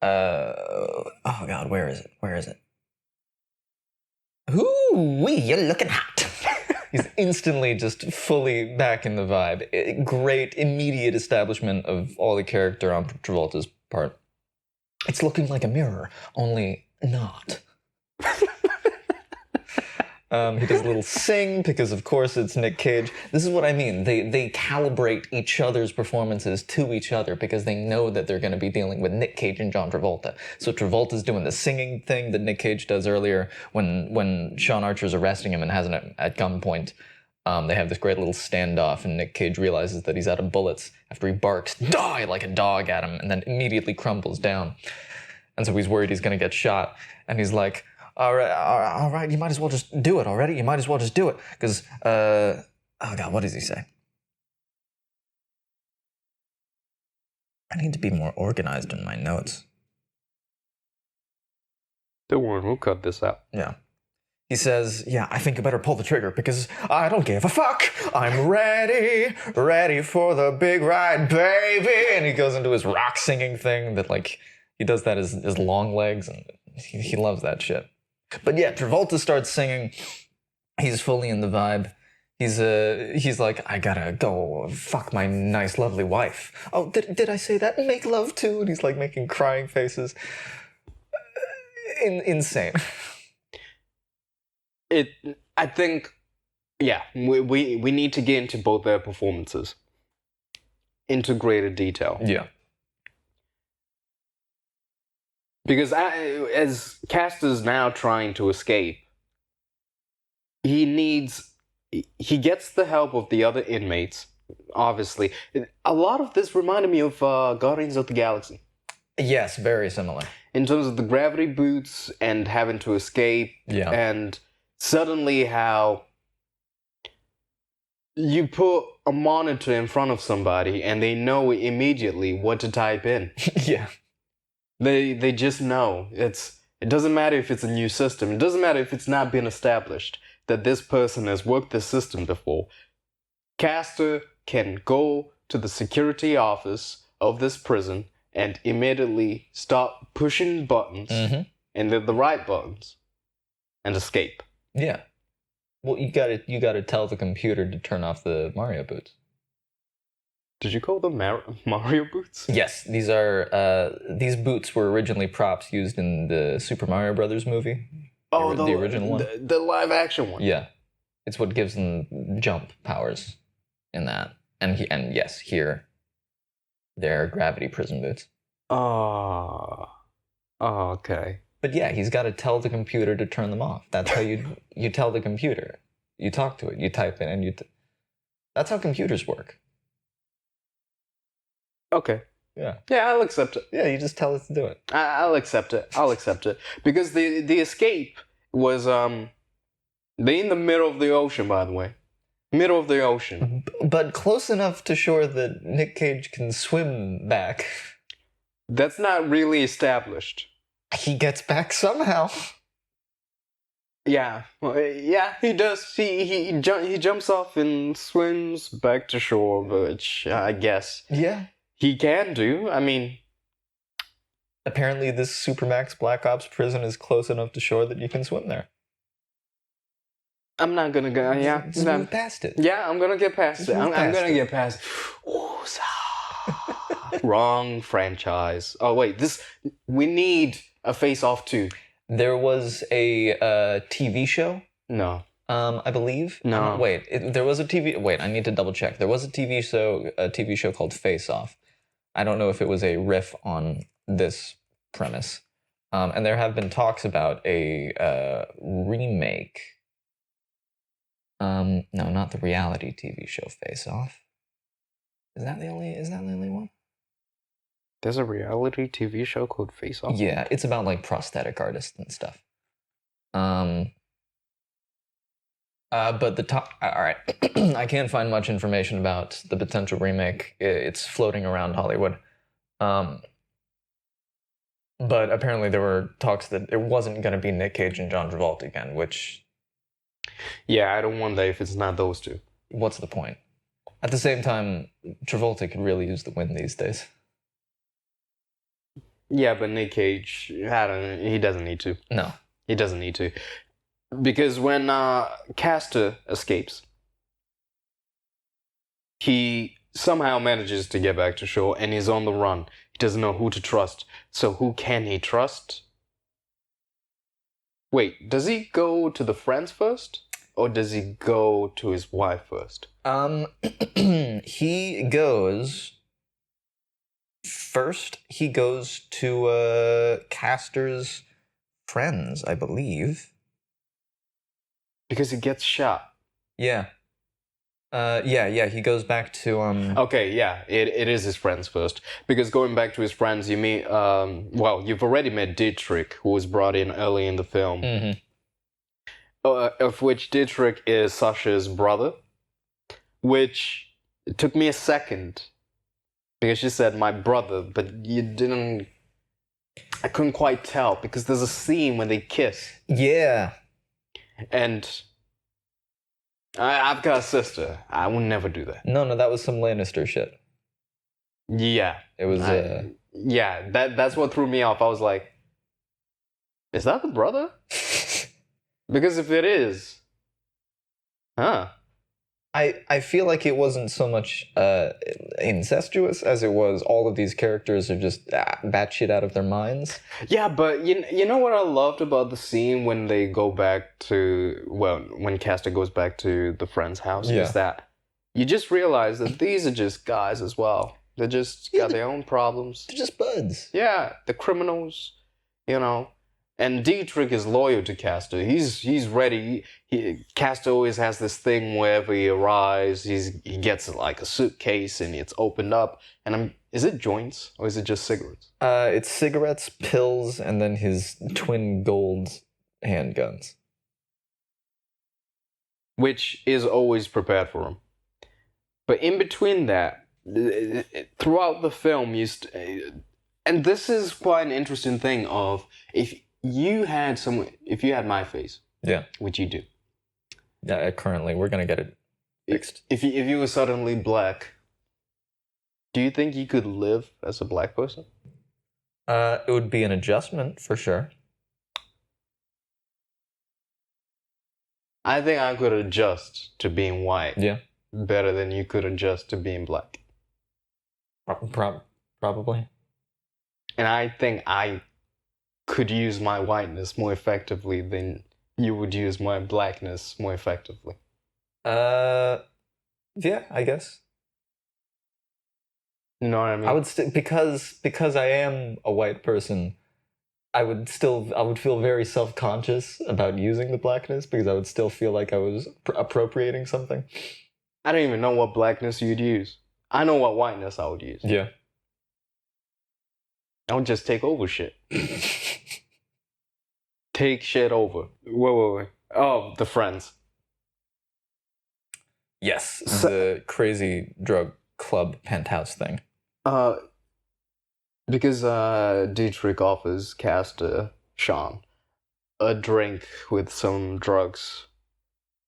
[SPEAKER 2] oh God, where is it? Ooh-wee, you're looking hot. He's instantly just fully back in the vibe. Great immediate establishment of all the character on Travolta's part. It's looking like a mirror, only not. He does a little sing because, of course, it's Nick Cage. This is what I mean. They calibrate each other's performances to each other because they know that they're going to be dealing with Nick Cage and John Travolta. So Travolta's doing the singing thing that Nick Cage does earlier when Sean Archer's arresting him and has him at gunpoint. They have this great little standoff, and Nick Cage realizes that he's out of bullets after he barks, "Die!" like a dog at him, and then immediately crumbles down. And so he's worried he's going to get shot. And he's like, all right, you might as well just do it already. You might as well just do it. Because, oh God, what does he say? I need to be more organized in my notes.
[SPEAKER 1] don't worry, we'll cut this out.
[SPEAKER 2] Yeah. He says, yeah, I think I better pull the trigger because I don't give a fuck. I'm ready for the big ride, baby. And he goes into his rock singing thing that, like, he does that as long legs, and he loves that shit. But yeah, Travolta starts singing. He's fully in the vibe. He's like, I gotta go fuck my nice, lovely wife. Oh, did I say that? Make love too? And he's like making crying faces. Insane.
[SPEAKER 1] I think, yeah, we need to get into both their performances into greater detail.
[SPEAKER 2] Yeah.
[SPEAKER 1] Because as Castor's now trying to escape, he gets the help of the other inmates, obviously. A lot of this reminded me of Guardians of the Galaxy.
[SPEAKER 2] Yes, very similar.
[SPEAKER 1] In terms of the gravity boots and having to escape,
[SPEAKER 2] Yeah.
[SPEAKER 1] and suddenly how you put a monitor in front of somebody and they know immediately what to type in.
[SPEAKER 2] Yeah.
[SPEAKER 1] They just know. It doesn't matter if it's a new system. It doesn't matter if it's not been established that this person has worked the system before. Castor can go to the security office of this prison and immediately start pushing buttons,
[SPEAKER 2] Mm-hmm.
[SPEAKER 1] and the right buttons, and escape.
[SPEAKER 2] Yeah. Well, you gotta tell the computer to turn off the Mario boots.
[SPEAKER 1] Did you call them Mario boots?
[SPEAKER 2] Yes, these boots were originally props used in the Super Mario Brothers movie.
[SPEAKER 1] Oh,
[SPEAKER 2] the original one?
[SPEAKER 1] The live action one.
[SPEAKER 2] Yeah, it's what gives them jump powers in that. And yes, here they're gravity prison boots.
[SPEAKER 1] Oh, okay.
[SPEAKER 2] But yeah, he's got to tell the computer to turn them off. That's how you tell the computer. You talk to it. You type in, and that's how computers work.
[SPEAKER 1] Okay.
[SPEAKER 2] Yeah.
[SPEAKER 1] Yeah, I'll accept it.
[SPEAKER 2] Yeah, you just tell it to do it.
[SPEAKER 1] I'll accept it. I'll accept it because the escape was they in the middle of the ocean, by the way, middle of the ocean.
[SPEAKER 2] But close enough to shore that Nick Cage can swim back.
[SPEAKER 1] That's not really established.
[SPEAKER 2] He gets back somehow.
[SPEAKER 1] Yeah, well, yeah, he does. He jumps off and swims back to shore, which I guess
[SPEAKER 2] Yeah.
[SPEAKER 1] he can do. I mean,
[SPEAKER 2] Apparently, this Supermax Black Ops prison is close enough to shore that you can swim there.
[SPEAKER 1] I'm not gonna go. Yeah,
[SPEAKER 2] Just move past it.
[SPEAKER 1] yeah, I'm gonna get past
[SPEAKER 2] Just
[SPEAKER 1] it.
[SPEAKER 2] move
[SPEAKER 1] I'm
[SPEAKER 2] past
[SPEAKER 1] gonna
[SPEAKER 2] it.
[SPEAKER 1] get past. Wrong franchise. Oh wait, we need a Face Off 2.
[SPEAKER 2] There was a TV show,
[SPEAKER 1] No.
[SPEAKER 2] I believe.
[SPEAKER 1] No.
[SPEAKER 2] There was a TV. Wait, I need to double check. There was a TV show called Face Off. I don't know if it was a riff on this premise. And there have been talks about a remake. No, not the reality TV show Face Off. Is that the only one?
[SPEAKER 1] There's a reality TV show called Face Off.
[SPEAKER 2] Yeah, it's about like prosthetic artists and stuff. But the top. All right, I can't find much information about the potential remake. It's floating around Hollywood. But apparently there were talks that it wasn't going to be Nick Cage and John Travolta again. Which,
[SPEAKER 1] Yeah, I don't wonder if it's not those two.
[SPEAKER 2] what's the point? At the same time, Travolta could really use the win these days.
[SPEAKER 1] Yeah, but Nick Cage, he doesn't need to.
[SPEAKER 2] No.
[SPEAKER 1] He doesn't need to. Because when Castor escapes, he somehow manages to get back to shore and he's on the run. He doesn't know who to trust. So who can he trust? Wait, does he go to the friends first? Or does he go to his wife first?
[SPEAKER 2] He goes first. He goes to Castor's friends, I believe.
[SPEAKER 1] Because he gets shot.
[SPEAKER 2] Yeah. Yeah. He goes back to
[SPEAKER 1] Okay, yeah, it is his friends first. Because going back to his friends, you meet, you've already met Dietrich, who was brought in early in the film.
[SPEAKER 2] mhm.
[SPEAKER 1] Of which Dietrich is Sasha's brother. Which it took me a second. Because she said, my brother, but you didn't... I couldn't quite tell, because there's a scene when they kiss.
[SPEAKER 2] Yeah.
[SPEAKER 1] And... I've got a sister. I would never do that.
[SPEAKER 2] No, that was some Lannister shit.
[SPEAKER 1] Yeah.
[SPEAKER 2] It was
[SPEAKER 1] Yeah, that's what threw me off. I was like, is that the brother? Because if it is,
[SPEAKER 2] I feel like it wasn't so much incestuous as it was all of these characters are just batshit out of their minds.
[SPEAKER 1] Yeah, but you know what I loved about the scene when they go back to, when Castor goes back to the friend's house,
[SPEAKER 2] Yeah.
[SPEAKER 1] is that you just realize that these are just guys as well. They just got their own problems.
[SPEAKER 2] They're just buds.
[SPEAKER 1] Yeah, the criminals. you know. And Dietrich is loyal to Castor. He's ready. Castor always has this thing wherever he arrives, he gets like a suitcase and it's opened up. And is it joints or is it just cigarettes?
[SPEAKER 2] It's cigarettes, pills, and then his twin gold handguns.
[SPEAKER 1] Which is always prepared for him. But in between that, throughout the film, and this is quite an interesting thing of if you had my face,
[SPEAKER 2] Yeah.
[SPEAKER 1] which you do.
[SPEAKER 2] Yeah, currently we're gonna get it fixed.
[SPEAKER 1] If you were suddenly black, do you think you could live as a black person?
[SPEAKER 2] It would be an adjustment for sure.
[SPEAKER 1] I think I could adjust to being white
[SPEAKER 2] Yeah,
[SPEAKER 1] better than you could adjust to being black.
[SPEAKER 2] probably.
[SPEAKER 1] And I think I could use my whiteness more effectively than you would use my blackness more effectively.
[SPEAKER 2] Yeah, I guess.
[SPEAKER 1] You know what I mean?
[SPEAKER 2] I would because I am a white person. I would feel very self-conscious about using the blackness because I would still feel like I was appropriating something.
[SPEAKER 1] I don't even know what blackness you'd use. I know what whiteness I would use.
[SPEAKER 2] Yeah.
[SPEAKER 1] I would just take over shit. Take shit over. Wait. Oh, the Friends.
[SPEAKER 2] Yes, the crazy drug club penthouse thing.
[SPEAKER 1] Because Dietrich offers Castor, Sean, a drink with some drugs,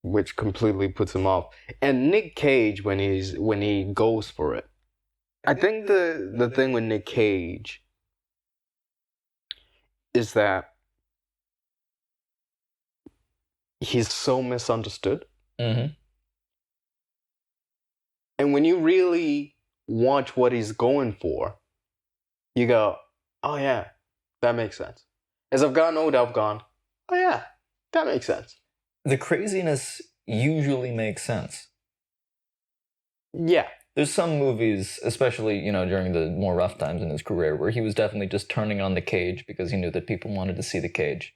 [SPEAKER 1] which completely puts him off. And Nick Cage, when he goes for it, I think the thing with Nick Cage is that he's so misunderstood.
[SPEAKER 2] Mm-hmm.
[SPEAKER 1] And when you really watch what he's going for, you go, oh yeah, that makes sense. As I've gotten older, I've gone, oh yeah, that makes sense.
[SPEAKER 2] The craziness usually makes sense.
[SPEAKER 1] Yeah.
[SPEAKER 2] There's some movies, especially, during the more rough times in his career, where he was definitely just turning on the cage because he knew that people wanted to see the cage.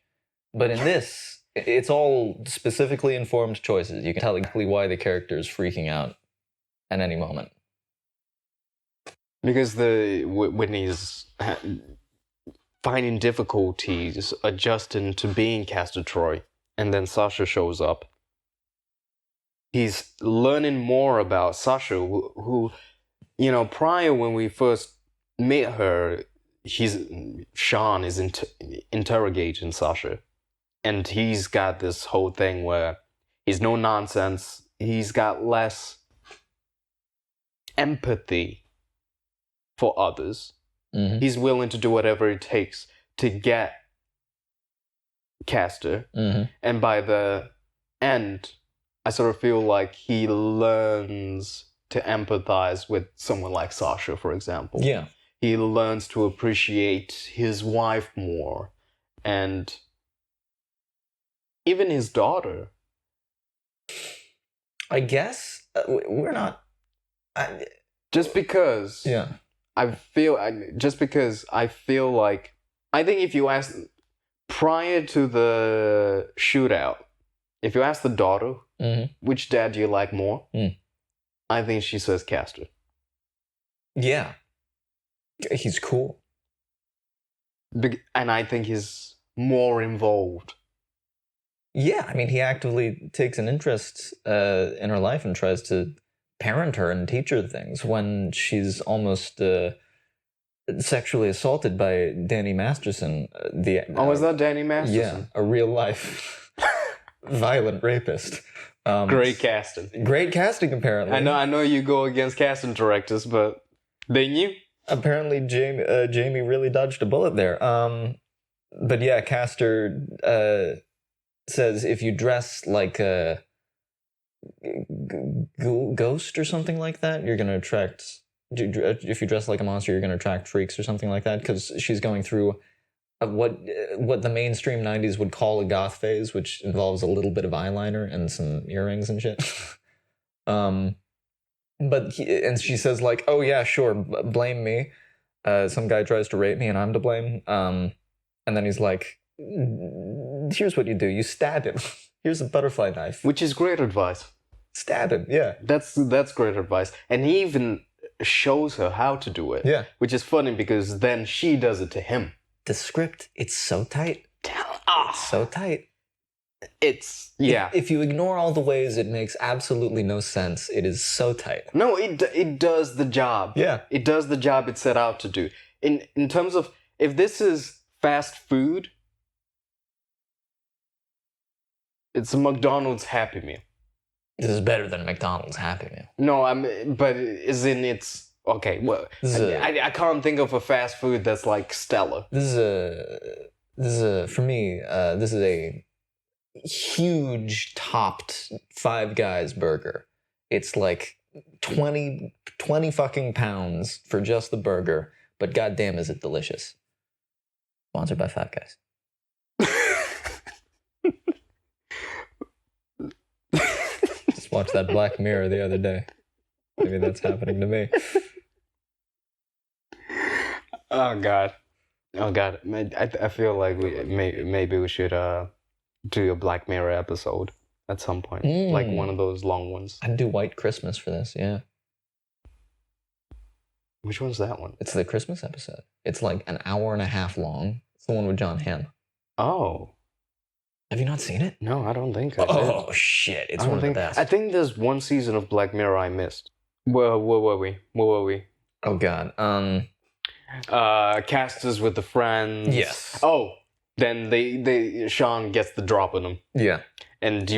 [SPEAKER 2] But in this, it's all specifically informed choices. You can tell exactly why the character is freaking out at any moment.
[SPEAKER 1] Because when he's finding difficulties adjusting to being Castor Troy, and then Sasha shows up, he's learning more about Sasha, who prior when we first met her, Sean is interrogating Sasha, and he's got this whole thing where he's no nonsense, he's got less empathy for others.
[SPEAKER 2] Mm-hmm.
[SPEAKER 1] He's willing to do whatever it takes to get Castor.
[SPEAKER 2] Mm-hmm.
[SPEAKER 1] And by the end, I sort of feel like he learns to empathize with someone like Sasha, for example.
[SPEAKER 2] Yeah.
[SPEAKER 1] He learns to appreciate his wife more. And even his daughter.
[SPEAKER 2] I guess we're not...
[SPEAKER 1] Just because...
[SPEAKER 2] Yeah.
[SPEAKER 1] I feel like, I think if you ask, prior to the shootout, if you ask the daughter,
[SPEAKER 2] Mm-hmm.
[SPEAKER 1] which dad do you like more? I think she says Castor.
[SPEAKER 2] Yeah. He's cool.
[SPEAKER 1] And I think he's more involved.
[SPEAKER 2] Yeah, I mean, he actively takes an interest in her life and tries to parent her and teach her things when she's almost sexually assaulted by Danny Masterson.
[SPEAKER 1] Is that Danny Masterson?
[SPEAKER 2] Yeah, a real life violent rapist.
[SPEAKER 1] Great casting.
[SPEAKER 2] Great casting, apparently.
[SPEAKER 1] I know you go against casting directors, but they knew.
[SPEAKER 2] Apparently, Jamie really dodged a bullet there. But yeah, Castor says if you dress like a ghost or something like that, you're gonna attract. If you dress like a monster, you're gonna attract freaks or something like that. Because she's going through what the mainstream '90s would call a goth phase, which involves a little bit of eyeliner and some earrings and shit. But she says like, oh yeah, sure, blame me. Some guy tries to rape me and I'm to blame. And then he's like, here's what you do. You stab him. Here's a butterfly knife.
[SPEAKER 1] Which is great advice.
[SPEAKER 2] Stab him, yeah.
[SPEAKER 1] That's great advice. And he even shows her how to do it.
[SPEAKER 2] Yeah.
[SPEAKER 1] Which is funny because then she does it to him.
[SPEAKER 2] The script, it's so tight.
[SPEAKER 1] Ah,
[SPEAKER 2] It's so tight.
[SPEAKER 1] it's yeah.
[SPEAKER 2] If you ignore all the ways it makes absolutely no sense, it is so tight.
[SPEAKER 1] No, it does the job.
[SPEAKER 2] Yeah.
[SPEAKER 1] It does the job it set out to do. In terms of if this is fast food, it's a McDonald's Happy Meal.
[SPEAKER 2] This is better than McDonald's Happy Meal.
[SPEAKER 1] No, but is in its okay. Well,
[SPEAKER 2] This is
[SPEAKER 1] I can't think of a fast food that's like stellar.
[SPEAKER 2] This is a for me. This is a huge topped Five Guys burger. It's like 20 fucking pounds for just the burger, but goddamn is it delicious. Sponsored by Five Guys. Just watched that Black Mirror the other day. Maybe that's happening to me.
[SPEAKER 1] Oh God. I feel like maybe we should do a Black Mirror episode at some point, like one of those long ones.
[SPEAKER 2] I'd do White Christmas for this, yeah.
[SPEAKER 1] Which one's that one?
[SPEAKER 2] It's the Christmas episode. It's like an hour and a half long. It's the one with John Hamm.
[SPEAKER 1] Oh
[SPEAKER 2] Have you not seen it?
[SPEAKER 1] no, I don't think I did.
[SPEAKER 2] Oh shit! It's
[SPEAKER 1] I
[SPEAKER 2] one
[SPEAKER 1] don't
[SPEAKER 2] of the
[SPEAKER 1] think.
[SPEAKER 2] best.
[SPEAKER 1] I think there's one season of Black Mirror I missed. Where were we?
[SPEAKER 2] Oh god.
[SPEAKER 1] Casters with the friends.
[SPEAKER 2] Yes.
[SPEAKER 1] Oh, then they Sean gets the drop on them.
[SPEAKER 2] Yeah.
[SPEAKER 1] And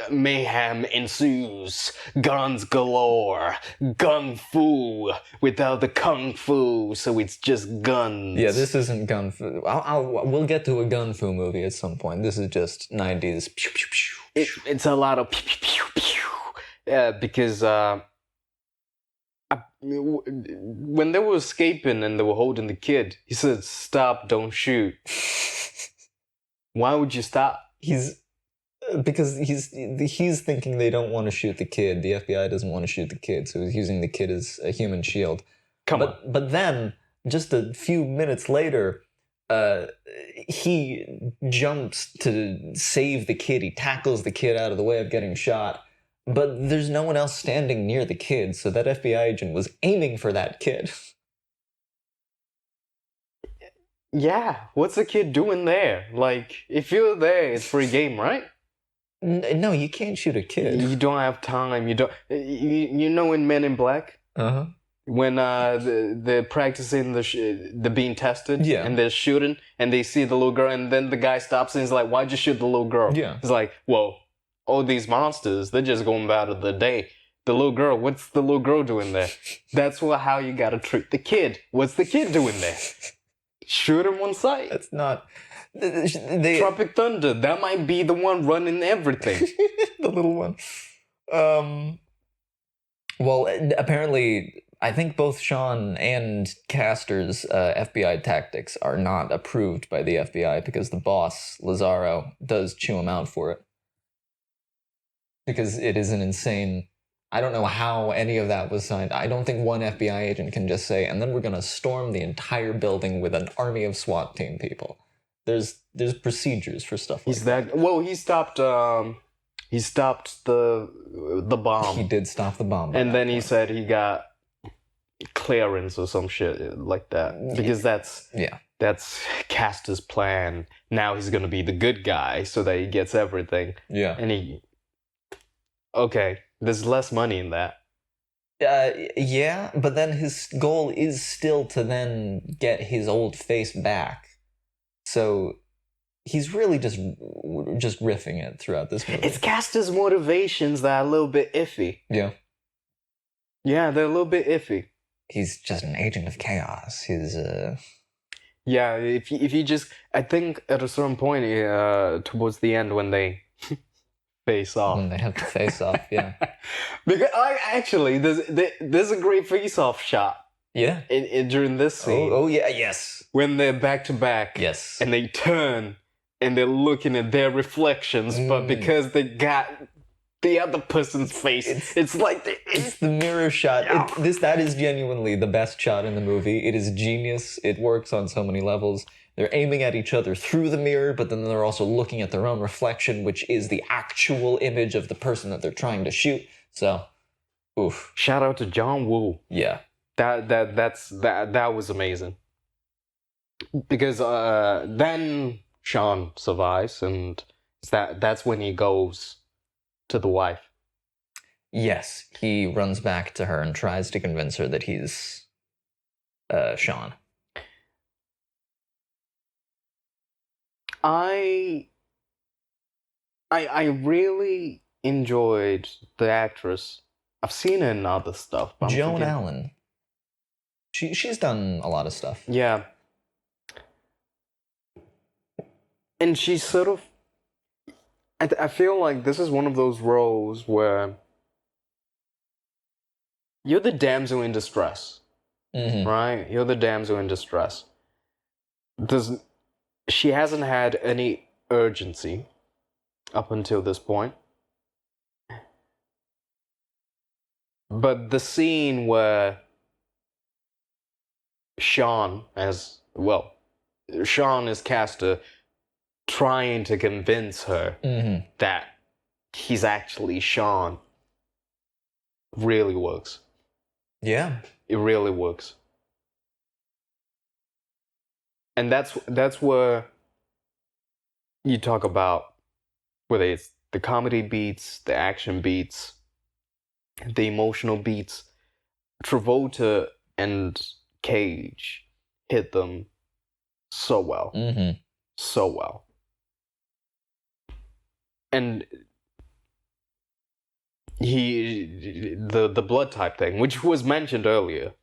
[SPEAKER 1] mayhem ensues. Guns galore. Gun fu without the kung fu, so it's just guns.
[SPEAKER 2] Yeah. This isn't gun fu. We'll get to a gun fu movie at some point. This is just 90s. Pew, pew, pew.
[SPEAKER 1] It's a lot of pew pew pew pew. Because when they were escaping and they were holding the kid, he said, "Stop! Don't shoot." Why would you stop?
[SPEAKER 2] Because he's thinking they don't want to shoot the kid. The FBI doesn't want to shoot the kid, so he's using the kid as a human shield.
[SPEAKER 1] Come on.
[SPEAKER 2] But then, just a few minutes later, he jumps to save the kid. He tackles the kid out of the way of getting shot. But there's no one else standing near the kid, so that FBI agent was aiming for that kid.
[SPEAKER 1] Yeah, what's the kid doing there? Like, if you're there, it's free game, right?
[SPEAKER 2] No, you can't shoot a kid.
[SPEAKER 1] You don't have time. You don't. You know in Men in Black
[SPEAKER 2] Uh-huh.
[SPEAKER 1] when they're practicing the being tested,
[SPEAKER 2] Yeah.
[SPEAKER 1] and they're shooting, and they see the little girl, and then the guy stops and he's like, "Why'd you shoot the little girl?"
[SPEAKER 2] Yeah.
[SPEAKER 1] He's like, "Well, all these monsters, they're just going about the day. The little girl, what's the little girl doing there? That's how you gotta treat the kid. What's the kid doing there? Shoot him on sight.
[SPEAKER 2] That's not...
[SPEAKER 1] Tropic Thunder, that might be the one running everything."
[SPEAKER 2] The little one. Well, apparently, I think both Sean and Castor's FBI tactics are not approved by the FBI because the boss, Lazaro, does chew him out for it. Because it is an insane... I don't know how any of that was signed. I don't think one FBI agent can just say, and then we're going to storm the entire building with an army of SWAT team people. There's procedures for stuff like that.
[SPEAKER 1] Well, he stopped the bomb.
[SPEAKER 2] He did stop the bomb.
[SPEAKER 1] And then he said he got clearance or some shit like that. Because that's Castor's plan. Now he's gonna be the good guy so that he gets everything.
[SPEAKER 2] Yeah.
[SPEAKER 1] And okay, there's less money in that.
[SPEAKER 2] Yeah, but then his goal is still to then get his old face back. So he's really just riffing it throughout this movie.
[SPEAKER 1] It's Castor's motivations that are a little bit iffy.
[SPEAKER 2] Yeah.
[SPEAKER 1] Yeah, they're a little bit iffy.
[SPEAKER 2] He's just an agent of chaos. He's
[SPEAKER 1] Yeah, if you just, I think at a certain point, towards the end when they face off.
[SPEAKER 2] when they have to face off, yeah.
[SPEAKER 1] Because there's a great face-off shot.
[SPEAKER 2] Yeah.
[SPEAKER 1] During this scene.
[SPEAKER 2] Oh yeah, yes.
[SPEAKER 1] When they're back to back.
[SPEAKER 2] Yes.
[SPEAKER 1] And they turn and they're looking at their reflections, but because they got the other person's face. It's like
[SPEAKER 2] It's the mirror shot.
[SPEAKER 1] Yeah.
[SPEAKER 2] That is genuinely the best shot in the movie. It is genius. It works on so many levels. They're aiming at each other through the mirror, but then they're also looking at their own reflection, which is the actual image of the person that they're trying to shoot. So, oof.
[SPEAKER 1] shout out to John Woo.
[SPEAKER 2] Yeah.
[SPEAKER 1] That was amazing. Because then Sean survives, and that's when he goes to the wife.
[SPEAKER 2] Yes, he runs back to her and tries to convince her that he's Sean.
[SPEAKER 1] I really enjoyed the actress. I've seen her in other stuff. But I'm
[SPEAKER 2] Joan
[SPEAKER 1] forgetting-
[SPEAKER 2] Allen. She's done a lot of stuff.
[SPEAKER 1] Yeah. And she's sort of... I feel like this is one of those roles where you're the damsel in distress,
[SPEAKER 2] Mm-hmm.
[SPEAKER 1] right? You're the damsel in distress. She hasn't had any urgency up until this point. But the scene where Sean is Castor trying to convince her
[SPEAKER 2] Mm-hmm.
[SPEAKER 1] that he's actually Sean really works.
[SPEAKER 2] Yeah.
[SPEAKER 1] It really works. And that's where you talk about whether it's the comedy beats, the action beats, the emotional beats. Travolta and Cage hit them so well.
[SPEAKER 2] Mm-hmm.
[SPEAKER 1] So well. And the blood type thing, which was mentioned earlier.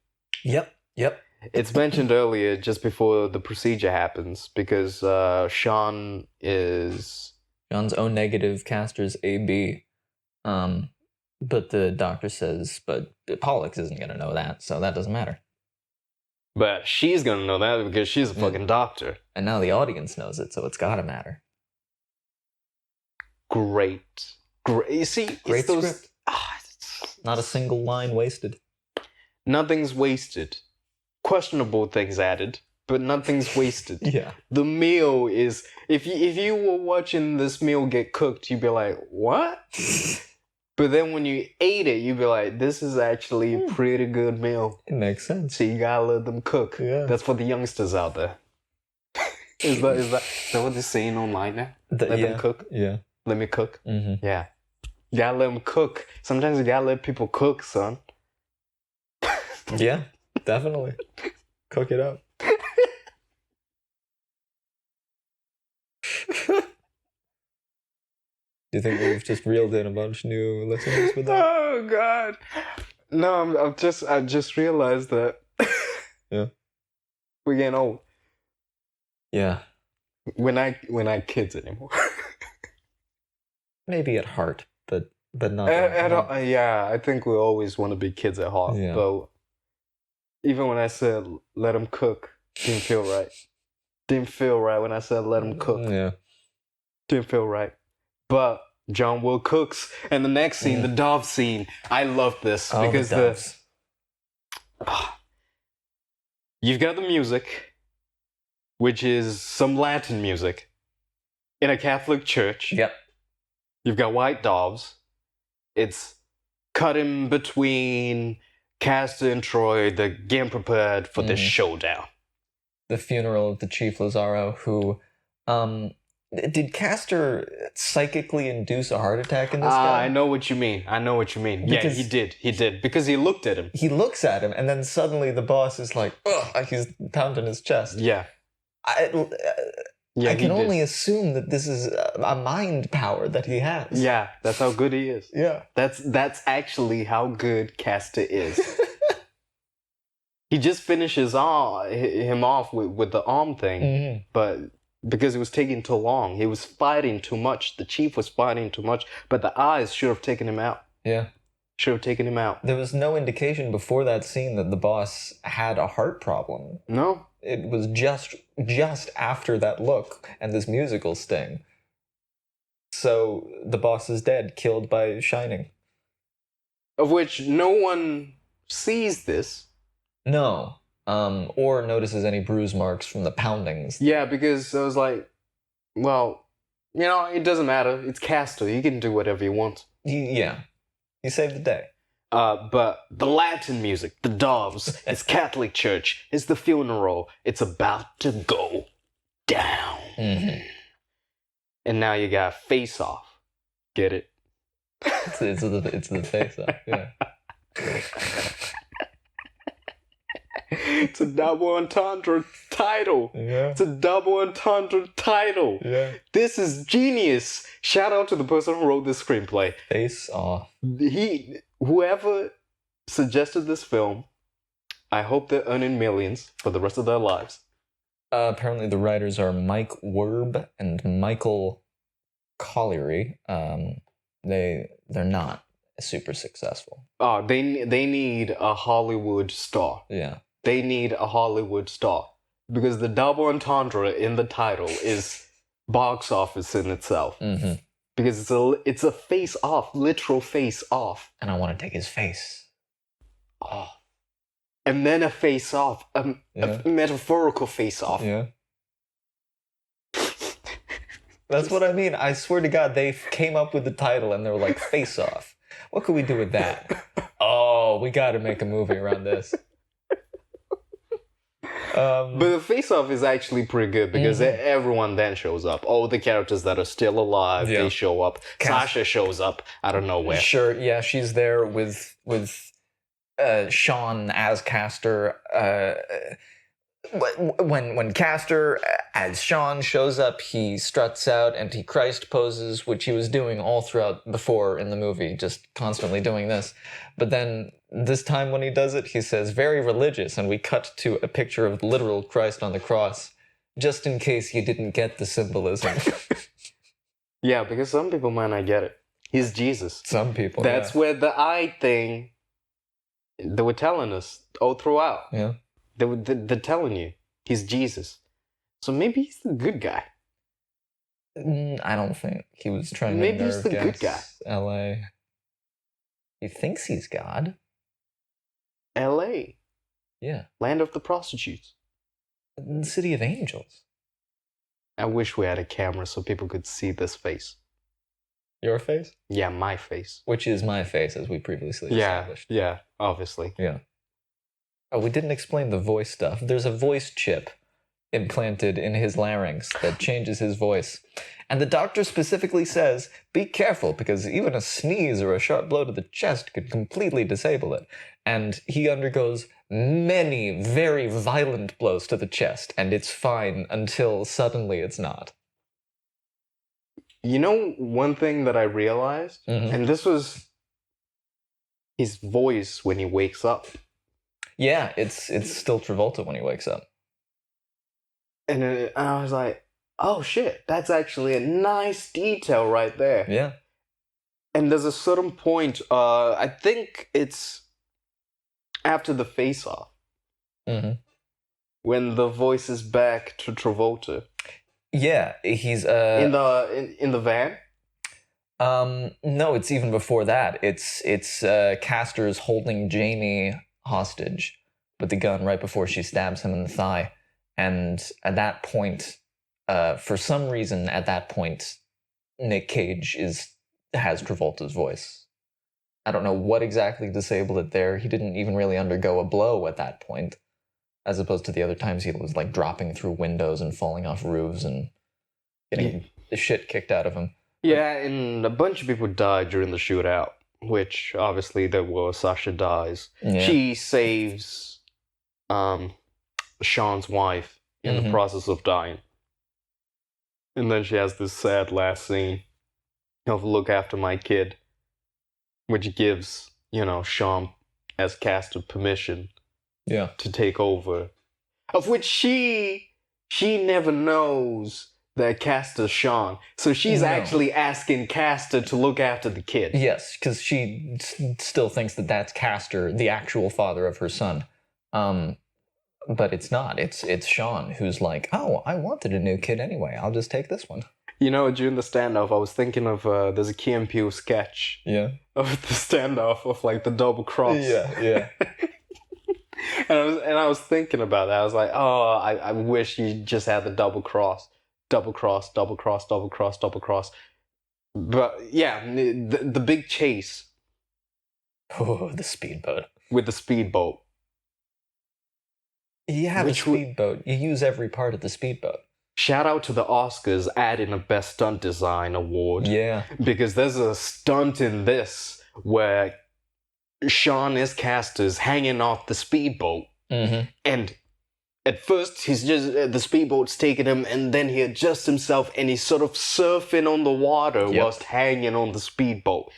[SPEAKER 2] Yep.
[SPEAKER 1] It's mentioned earlier just before the procedure happens because Sean is...
[SPEAKER 2] John's O negative, Castor's AB. But the doctor says, but Pollux isn't going to know that, so that doesn't matter.
[SPEAKER 1] But she's gonna know that because she's a fucking doctor.
[SPEAKER 2] And now the audience knows it, so it's got to matter.
[SPEAKER 1] Great. You see,
[SPEAKER 2] Great
[SPEAKER 1] it's those...
[SPEAKER 2] script. Not a single line wasted.
[SPEAKER 1] Nothing's wasted. Questionable things added, but nothing's wasted.
[SPEAKER 2] Yeah.
[SPEAKER 1] The meal is... If you were watching this meal get cooked, you'd be like, what? But then when you ate it, you'd be like, this is actually a pretty good meal.
[SPEAKER 2] It makes sense.
[SPEAKER 1] So you gotta let them cook.
[SPEAKER 2] Yeah.
[SPEAKER 1] That's for the youngsters out there. Is that what they're saying online now? Let them cook?
[SPEAKER 2] Yeah.
[SPEAKER 1] Let me cook?
[SPEAKER 2] Mm-hmm.
[SPEAKER 1] Yeah. You gotta let them cook. Sometimes you gotta let people cook, son.
[SPEAKER 2] Yeah, definitely. Cook it up. Do you think we've just reeled in a bunch of new listeners with that?
[SPEAKER 1] Oh God. No, I just realized that.
[SPEAKER 2] Yeah.
[SPEAKER 1] We're getting old.
[SPEAKER 2] Yeah.
[SPEAKER 1] We're not kids anymore.
[SPEAKER 2] Maybe at heart, but not.
[SPEAKER 1] Yeah, I think we always want to be kids at heart.
[SPEAKER 2] Yeah.
[SPEAKER 1] But even when I said let them cook, didn't feel right. Didn't feel right when I said let them cook.
[SPEAKER 2] Yeah.
[SPEAKER 1] Didn't feel right. But John Will cooks, and the next scene, the dove scene, I love this
[SPEAKER 2] Oh,
[SPEAKER 1] because
[SPEAKER 2] the doves.
[SPEAKER 1] You've got the music, which is some Latin music, in a Catholic church.
[SPEAKER 2] Yep.
[SPEAKER 1] You've got white doves. It's cut in between Castor and Troy. They're getting prepared for this showdown.
[SPEAKER 2] The funeral of the Chief Lazaro, who, did Castor psychically induce a heart attack in this guy?
[SPEAKER 1] I know what you mean. Yeah,
[SPEAKER 2] Because-
[SPEAKER 1] he did. Because he looked at him.
[SPEAKER 2] He looks at him, and then suddenly the boss is like, ugh, he's pounding his chest.
[SPEAKER 1] Yeah.
[SPEAKER 2] I
[SPEAKER 1] Yeah, he
[SPEAKER 2] can
[SPEAKER 1] did.
[SPEAKER 2] only assume that this is a mind power that he has.
[SPEAKER 1] Yeah, that's how good he is.
[SPEAKER 2] Yeah.
[SPEAKER 1] That's actually how good Castor is. He just finishes him off with the arm thing,
[SPEAKER 2] Mhm.
[SPEAKER 1] but because it was taking too long, he was fighting too much. The chief was fighting too much, but the eyes should have taken him out.
[SPEAKER 2] Yeah.
[SPEAKER 1] Should have taken him out.
[SPEAKER 2] There was no indication before that scene that the boss had a heart problem.
[SPEAKER 1] No,
[SPEAKER 2] It was just after that look and this musical sting. So the boss is dead, killed by Shining.
[SPEAKER 1] Of which no one sees this.
[SPEAKER 2] No. Or notices any bruise marks from the poundings.
[SPEAKER 1] Yeah, because I was like, well, it doesn't matter. It's Castor. He can do whatever he wants.
[SPEAKER 2] Yeah. He saved the day.
[SPEAKER 1] But the Latin music, the doves, it's Catholic Church, it's the funeral, it's about to go down.
[SPEAKER 2] Mm-hmm.
[SPEAKER 1] And now you got Face Off. Get it?
[SPEAKER 2] It's the face off, yeah.
[SPEAKER 1] It's a double entendre title.
[SPEAKER 2] Yeah.
[SPEAKER 1] It's a double entendre title.
[SPEAKER 2] Yeah.
[SPEAKER 1] This is genius. Shout out to the person who wrote this screenplay.
[SPEAKER 2] Face off.
[SPEAKER 1] Whoever suggested this film, I hope they're earning millions for the rest of their lives.
[SPEAKER 2] Apparently the writers are Mike Werb and Michael Colleary. They're not super successful.
[SPEAKER 1] Oh, they need a Hollywood star.
[SPEAKER 2] Yeah.
[SPEAKER 1] They need a Hollywood star. Because the double entendre in the title is box office in itself.
[SPEAKER 2] Mm-hmm.
[SPEAKER 1] Because it's a face off, literal face off.
[SPEAKER 2] And I want to take his face.
[SPEAKER 1] Oh. And then a face off, a metaphorical face off.
[SPEAKER 2] Yeah. That's what I mean. I swear to God, they came up with the title and they were like, face off. What could we do with that? Oh, we got to make a movie around this.
[SPEAKER 1] But the face-off is actually pretty good because everyone then shows up. All the characters that are still alive, they show up. Sasha shows up out of nowhere.
[SPEAKER 2] Sure, yeah, she's there with Sean as Castor. When Castor as Sean shows up, he struts out Antichrist poses, which he was doing all throughout before in the movie, just constantly doing this. But then this time when he does it, he says, very religious, and we cut to a picture of literal Christ on the cross, just in case you didn't get the symbolism.
[SPEAKER 1] Yeah, because some people might not get it. He's Jesus.
[SPEAKER 2] Some people,
[SPEAKER 1] That's where the eye thing, they were telling us all throughout.
[SPEAKER 2] Yeah.
[SPEAKER 1] They're telling you he's Jesus. So maybe he's the good guy.
[SPEAKER 2] I don't think he was trying
[SPEAKER 1] maybe
[SPEAKER 2] to
[SPEAKER 1] he's the good guy.
[SPEAKER 2] LA. He thinks he's God.
[SPEAKER 1] L.A.
[SPEAKER 2] Yeah.
[SPEAKER 1] Land of the prostitutes.
[SPEAKER 2] The city of angels.
[SPEAKER 1] I wish we had a camera so people could see this face.
[SPEAKER 2] Your face?
[SPEAKER 1] Yeah, my face.
[SPEAKER 2] Which is my face, as we previously established.
[SPEAKER 1] Yeah, obviously.
[SPEAKER 2] Yeah. Oh, we didn't explain the voice stuff. There's a voice chip implanted in his larynx that changes his voice. And the doctor specifically says, be careful, because even a sneeze or a sharp blow to the chest could completely disable it. And he undergoes many very violent blows to the chest, and it's fine until suddenly it's not.
[SPEAKER 1] You know one thing that I realized? And this was his voice when he wakes up.
[SPEAKER 2] Yeah, it's still Travolta when he wakes up.
[SPEAKER 1] And I was like, oh shit, that's actually a nice detail right there.
[SPEAKER 2] Yeah.
[SPEAKER 1] And there's a certain point, I think it's after the face-off, when the voice is back to Travolta.
[SPEAKER 2] Yeah, he's
[SPEAKER 1] in the van.
[SPEAKER 2] No, it's even before that. It's Castor's holding Jamie hostage with the gun right before she stabs him in the thigh, and at that point, for some reason, at that point, Nick Cage has Travolta's voice. I don't know what exactly disabled it there. He didn't even really undergo a blow at that point, as opposed to the other times he was like dropping through windows and falling off roofs and getting the shit kicked out of him.
[SPEAKER 1] Yeah, and a bunch of people died during the shootout, which obviously Sasha dies.
[SPEAKER 2] Yeah.
[SPEAKER 1] She saves Sean's wife in the process of dying. And then she has this sad last scene of look after my kid, which gives, Sean as Castor permission to take over. Of which she never knows that Castor's Sean. So she's actually asking Castor to look after the kid.
[SPEAKER 2] Yes, because she still thinks that that's Castor, the actual father of her son. But it's not. It's Sean who's like, oh, I wanted a new kid anyway. I'll just take this one.
[SPEAKER 1] You know, during the standoff, I was thinking of there's a Key and Peele sketch
[SPEAKER 2] Yeah.
[SPEAKER 1] of the standoff of like the double cross.
[SPEAKER 2] Yeah.
[SPEAKER 1] And I was thinking about that. I was like, oh, I wish you just had the double cross, double cross, double cross, double cross, double cross. But yeah, the big chase
[SPEAKER 2] Oh, the speedboat.
[SPEAKER 1] with the speedboat.
[SPEAKER 2] Yeah, the
[SPEAKER 1] Which w-
[SPEAKER 2] speedboat. You use every part of the speedboat.
[SPEAKER 1] Shout out to the Oscars adding a Best Stunt Design award.
[SPEAKER 2] Yeah.
[SPEAKER 1] Because there's a stunt in this where Sean is casters hanging off the speedboat.
[SPEAKER 2] Mm-hmm.
[SPEAKER 1] And at first, he's just the speedboat's taking him, and then he adjusts himself, and he's sort of surfing on the water
[SPEAKER 2] Yep.
[SPEAKER 1] whilst hanging on the speedboat.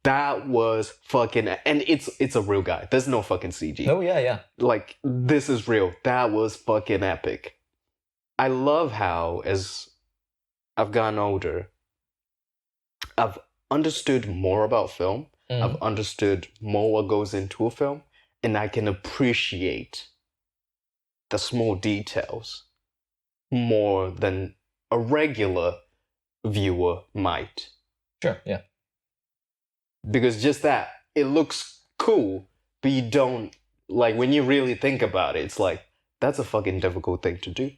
[SPEAKER 1] That was fucking, and it's a real guy. There's no fucking CG.
[SPEAKER 2] Oh, yeah.
[SPEAKER 1] Like, this is real. That was fucking epic. I love how, as I've gotten older, I've understood more about film.
[SPEAKER 2] Mm.
[SPEAKER 1] I've understood more what goes into a film, and I can appreciate the small details more than a regular viewer might.
[SPEAKER 2] Sure, yeah.
[SPEAKER 1] Because just that, it looks cool, but you don't, like, when you really think about it, it's like, that's a fucking difficult thing to do.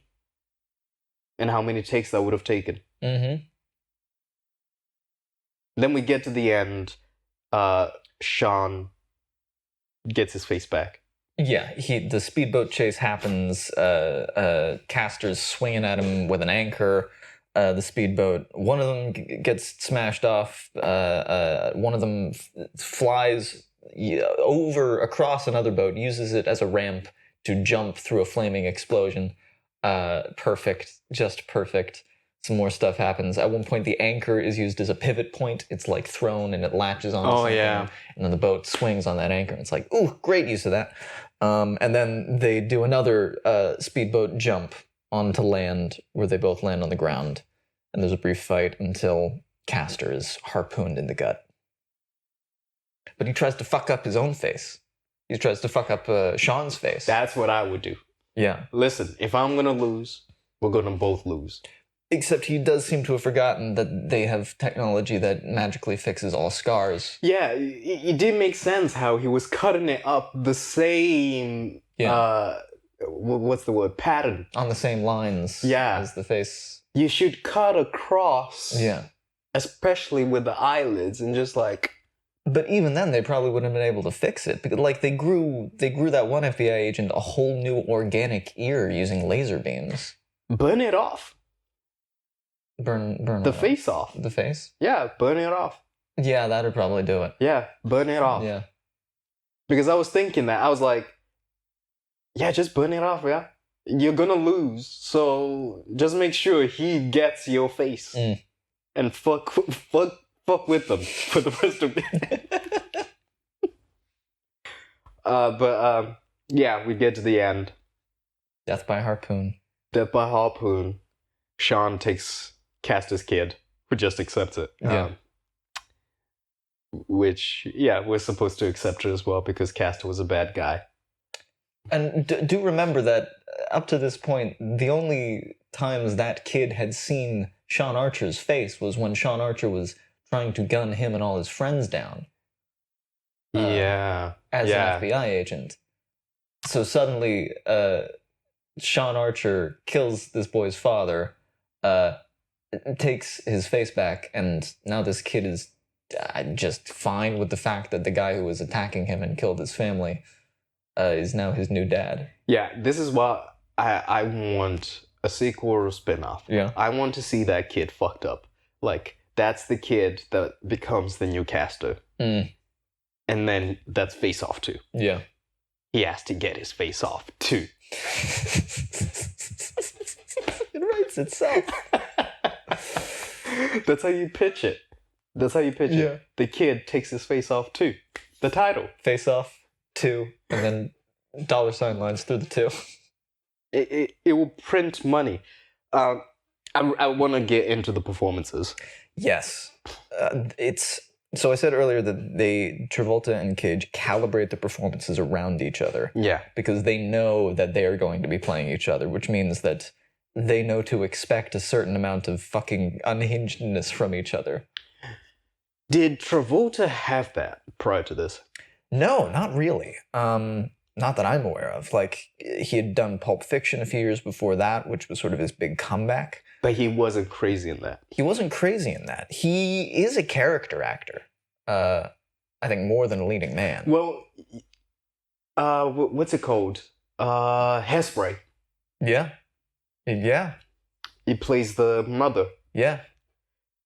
[SPEAKER 1] And how many takes that would have taken.
[SPEAKER 2] Mm-hmm.
[SPEAKER 1] Then we get to the end, Sean gets his face back.
[SPEAKER 2] Yeah, the speedboat chase happens. Caster's swinging at him with an anchor. The speedboat, one of them gets smashed off. One of them flies over across another boat, uses it as a ramp to jump through a flaming explosion. Perfect, just perfect. Some more stuff happens. At one point, the anchor is used as a pivot point. It's like thrown and it latches on.
[SPEAKER 1] Oh, yeah.
[SPEAKER 2] And then the boat swings on that anchor. It's like, ooh, great use of that. And then they do another speedboat jump onto land where they both land on the ground. And there's a brief fight until Caster is harpooned in the gut. But he tries to fuck up his own face. He tries to fuck up Sean's face.
[SPEAKER 1] That's what I would do.
[SPEAKER 2] Yeah.
[SPEAKER 1] Listen, if I'm gonna lose, we're gonna both lose.
[SPEAKER 2] Except he does seem to have forgotten that they have technology that magically fixes all scars.
[SPEAKER 1] Yeah, it did make sense how he was cutting it up the same, what's the word, pattern.
[SPEAKER 2] On the same lines
[SPEAKER 1] Yeah.
[SPEAKER 2] as the face.
[SPEAKER 1] You should cut across,
[SPEAKER 2] Yeah.
[SPEAKER 1] especially with the eyelids, and just like,
[SPEAKER 2] But even then, they probably wouldn't have been able to fix it because, like, they grew that one FBI agent a whole new organic ear using laser beams.
[SPEAKER 1] burn it off.
[SPEAKER 2] Burn
[SPEAKER 1] The
[SPEAKER 2] what off?
[SPEAKER 1] face off.
[SPEAKER 2] The face.
[SPEAKER 1] Yeah, burn it off.
[SPEAKER 2] Yeah, that'd probably do it.
[SPEAKER 1] Yeah, burn it off.
[SPEAKER 2] Yeah.
[SPEAKER 1] Because I was thinking that. I was like, yeah, just burn it off, yeah. You're gonna lose, so just make sure he gets your face.
[SPEAKER 2] Mm.
[SPEAKER 1] And fuck with them for the rest of it. Yeah, we get to the end.
[SPEAKER 2] Death by harpoon.
[SPEAKER 1] Death by harpoon. Sean takes Caster's kid, who just accepts it.
[SPEAKER 2] Yeah.
[SPEAKER 1] Which, yeah, we're supposed to accept it as well because Caster was a bad guy.
[SPEAKER 2] And do remember that up to this point, the only times that kid had seen Sean Archer's face was when Sean Archer was trying to gun him and all his friends down.
[SPEAKER 1] Yeah.
[SPEAKER 2] As
[SPEAKER 1] Yeah.
[SPEAKER 2] an FBI agent. So suddenly, Sean Archer kills this boy's father, takes his face back, and now this kid is just fine with the fact that the guy who was attacking him and killed his family is now his new dad.
[SPEAKER 1] Yeah, this is what I want a sequel or a spin-off.
[SPEAKER 2] Yeah.
[SPEAKER 1] I want to see that kid fucked up. Like, that's the kid that becomes the new Caster.
[SPEAKER 2] Mm.
[SPEAKER 1] And then that's Face Off too.
[SPEAKER 2] Yeah.
[SPEAKER 1] He has to get his face off too.
[SPEAKER 2] It writes itself.
[SPEAKER 1] That's how you pitch it. That's how you pitch
[SPEAKER 2] Yeah.
[SPEAKER 1] it. The kid takes his face off too. The title.
[SPEAKER 2] Face Off 2, and then $ lines through the 2.
[SPEAKER 1] It will print money. I want to get into the performances.
[SPEAKER 2] Yes. It's so I said earlier that Travolta and Cage calibrate the performances around each other
[SPEAKER 1] Yeah.
[SPEAKER 2] because they know that they are going to be playing each other, which means that they know to expect a certain amount of fucking unhingedness from each other.
[SPEAKER 1] Did Travolta have that prior to this?
[SPEAKER 2] No, not really. Not that I'm aware of. Like, he had done Pulp Fiction a few years before that, which was sort of his big comeback.
[SPEAKER 1] But he wasn't crazy in that.
[SPEAKER 2] He wasn't crazy in that. He is a character actor. I think more than a leading man.
[SPEAKER 1] Well, what's it called? Hairspray.
[SPEAKER 2] Yeah. Yeah.
[SPEAKER 1] He plays the mother.
[SPEAKER 2] Yeah.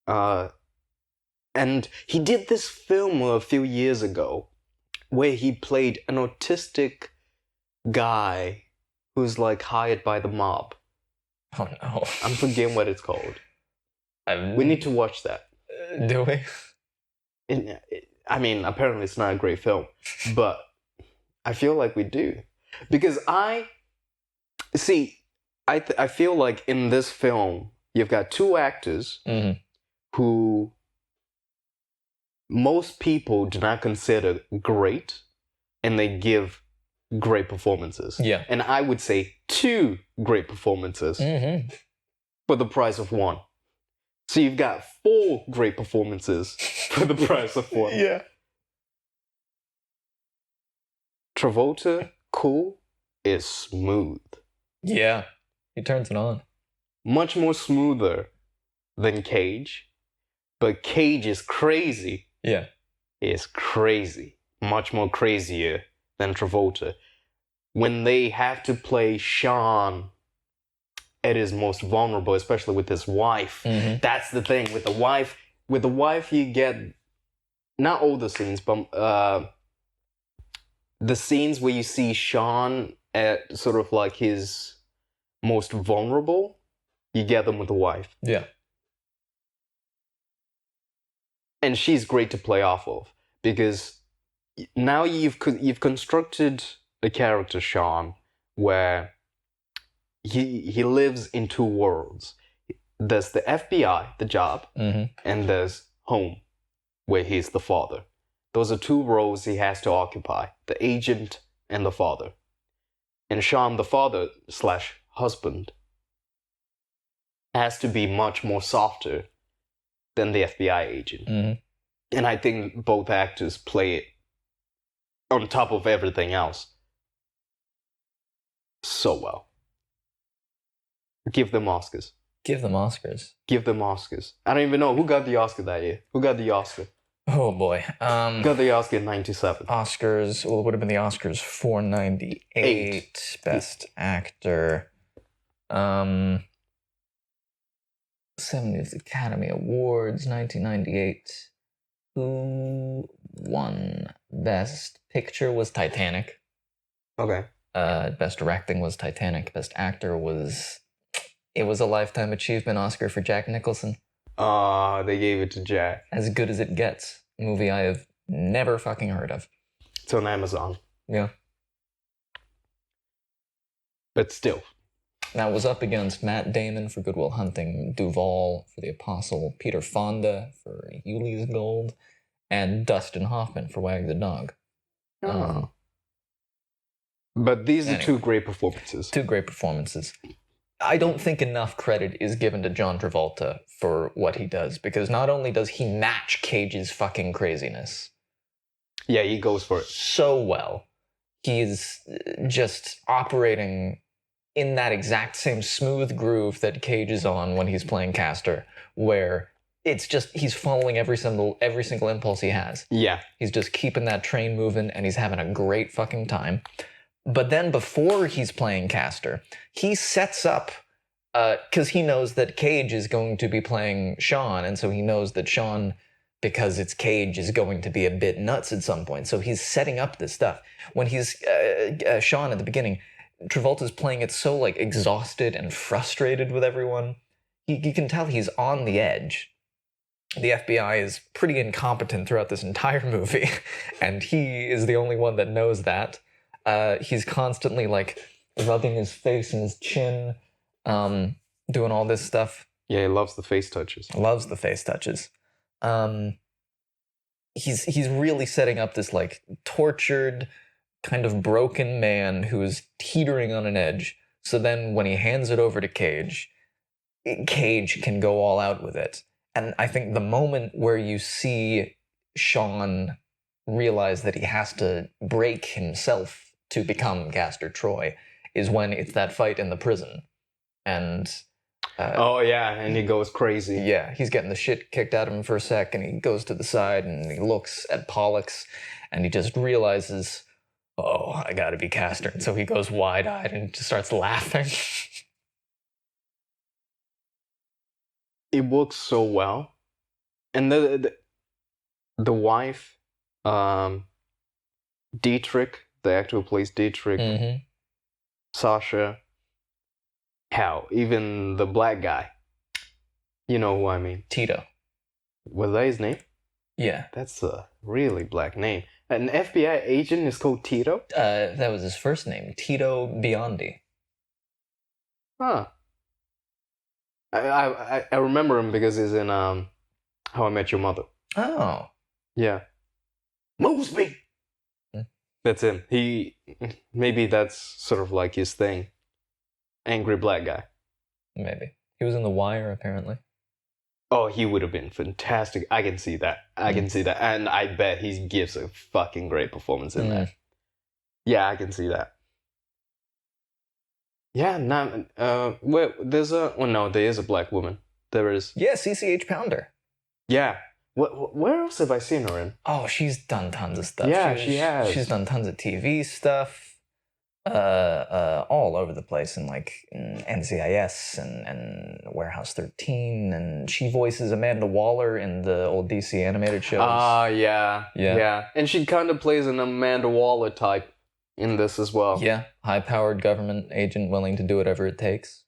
[SPEAKER 1] And he did this film a few years ago where he played an autistic guy who's like hired by the mob.
[SPEAKER 2] Oh no.
[SPEAKER 1] I'm forgetting what it's called. We need to watch that.
[SPEAKER 2] Do we?
[SPEAKER 1] I mean, apparently it's not a great film, but I feel like we do. Because I feel like in this film, you've got two actors who most people do not consider great, and they give great performances.
[SPEAKER 2] Yeah.
[SPEAKER 1] And I would say two great performances for the price of one. So you've got four great performances for the price of one.
[SPEAKER 2] Yeah.
[SPEAKER 1] Travolta, cool, is smooth.
[SPEAKER 2] Yeah. He turns it on.
[SPEAKER 1] Much more smoother than Cage. But Cage is crazy.
[SPEAKER 2] Yeah.
[SPEAKER 1] Is crazy. Much more crazier than Travolta. When they have to play Sean at his most vulnerable, especially with his wife. That's the thing. With the wife, you get not all the scenes, but the scenes where you see Sean at sort of like his most vulnerable, you get them with the wife.
[SPEAKER 2] Yeah.
[SPEAKER 1] And she's great to play off of, because now you've constructed a character, Sean, where he lives in two worlds. There's the FBI, the job, and there's home, where he's the father. Those are two roles he has to occupy, the agent and the father. And Sean, the father / husband, has to be much more softer than the FBI agent. And I think both actors play it on top of everything else so well. Give them Oscars.
[SPEAKER 2] Give them Oscars.
[SPEAKER 1] Give them Oscars. I don't even know who got the Oscar that year. Who got the Oscar?
[SPEAKER 2] Oh boy.
[SPEAKER 1] Got the Oscar in 97.
[SPEAKER 2] Oscars. Well, it would have been the Oscars for 98. Best Actor. 70th Academy Awards, 1998. Who won? Best Picture was Titanic.
[SPEAKER 1] Okay.
[SPEAKER 2] Best Directing was Titanic. Best Actor was... It was a Lifetime Achievement Oscar for Jack Nicholson.
[SPEAKER 1] They gave it to Jack.
[SPEAKER 2] As Good as It Gets. A movie I have never fucking heard of.
[SPEAKER 1] It's on Amazon.
[SPEAKER 2] Yeah.
[SPEAKER 1] But still.
[SPEAKER 2] That was up against Matt Damon for Good Will Hunting, Duvall for The Apostle, Peter Fonda for Yuli's Gold, and Dustin Hoffman for Wag the Dog.
[SPEAKER 1] But these are
[SPEAKER 2] Anyway.
[SPEAKER 1] two great performances.
[SPEAKER 2] Two great performances. I don't think enough credit is given to John Travolta for what he does, because not only does he match Cage's fucking craziness
[SPEAKER 1] Yeah, he goes for it.
[SPEAKER 2] so well, he is just operating in that exact same smooth groove that Cage is on when he's playing Castor, where it's just he's following every single impulse he has.
[SPEAKER 1] Yeah.
[SPEAKER 2] He's just keeping that train moving, and he's having a great fucking time. But then before he's playing Castor, he sets up, because he knows that Cage is going to be playing Sean, and so he knows that Sean, because it's Cage, is going to be a bit nuts at some point. So he's setting up this stuff. When he's Sean at the beginning, Travolta's playing it so like exhausted and frustrated with everyone. You can tell he's on the edge. The FBI is pretty incompetent throughout this entire movie, and he is the only one that knows that. He's constantly like rubbing his face and his chin, doing all this stuff.
[SPEAKER 1] Yeah, he loves the face touches.
[SPEAKER 2] Loves the face touches. He's really setting up this like tortured, kind of broken man who is teetering on an edge, So then when he hands it over to Cage, Cage can go all out with it. And I think the moment where you see Sean realize that he has to break himself to become Castor Troy is when it's that fight in the prison. And
[SPEAKER 1] Oh yeah, and he goes crazy.
[SPEAKER 2] yeah, he's getting the shit kicked out of him for a sec, and he goes to the side and he looks at Pollux, and he just realizes, oh, I gotta be Castor. And so he goes wide-eyed and just starts laughing.
[SPEAKER 1] It works so well, and the wife, Dietrich, the actor who plays Dietrich,
[SPEAKER 2] Mm-hmm.
[SPEAKER 1] Sasha, hell, even the black guy. You know who I mean?
[SPEAKER 2] Tito.
[SPEAKER 1] Was that his name?
[SPEAKER 2] Yeah.
[SPEAKER 1] That's a really black name. An FBI agent is called Tito?
[SPEAKER 2] That was his first name, Tito Biondi.
[SPEAKER 1] Huh. I remember him because he's in How I Met Your Mother.
[SPEAKER 2] Oh.
[SPEAKER 1] Yeah. Mosby!
[SPEAKER 2] Hmm.
[SPEAKER 1] That's him. Maybe that's sort of like his thing. Angry black guy.
[SPEAKER 2] Maybe. He was in The Wire, apparently.
[SPEAKER 1] Oh, he would have been fantastic. I can see that. I can see that. And I bet he gives a fucking great performance in that. Yeah, I can see that. Yeah, well, there is a black woman. There is.
[SPEAKER 2] Yeah, CCH Pounder.
[SPEAKER 1] Yeah. Where else have I seen her in?
[SPEAKER 2] Oh, she's done tons of stuff.
[SPEAKER 1] Yeah, she has.
[SPEAKER 2] She's done tons of TV stuff. All over the place, in like NCIS and Warehouse 13, and she voices Amanda Waller in the old DC animated shows.
[SPEAKER 1] Yeah. And she kind of plays an Amanda Waller type in this as well.
[SPEAKER 2] Yeah, high-powered government agent willing to do whatever it takes.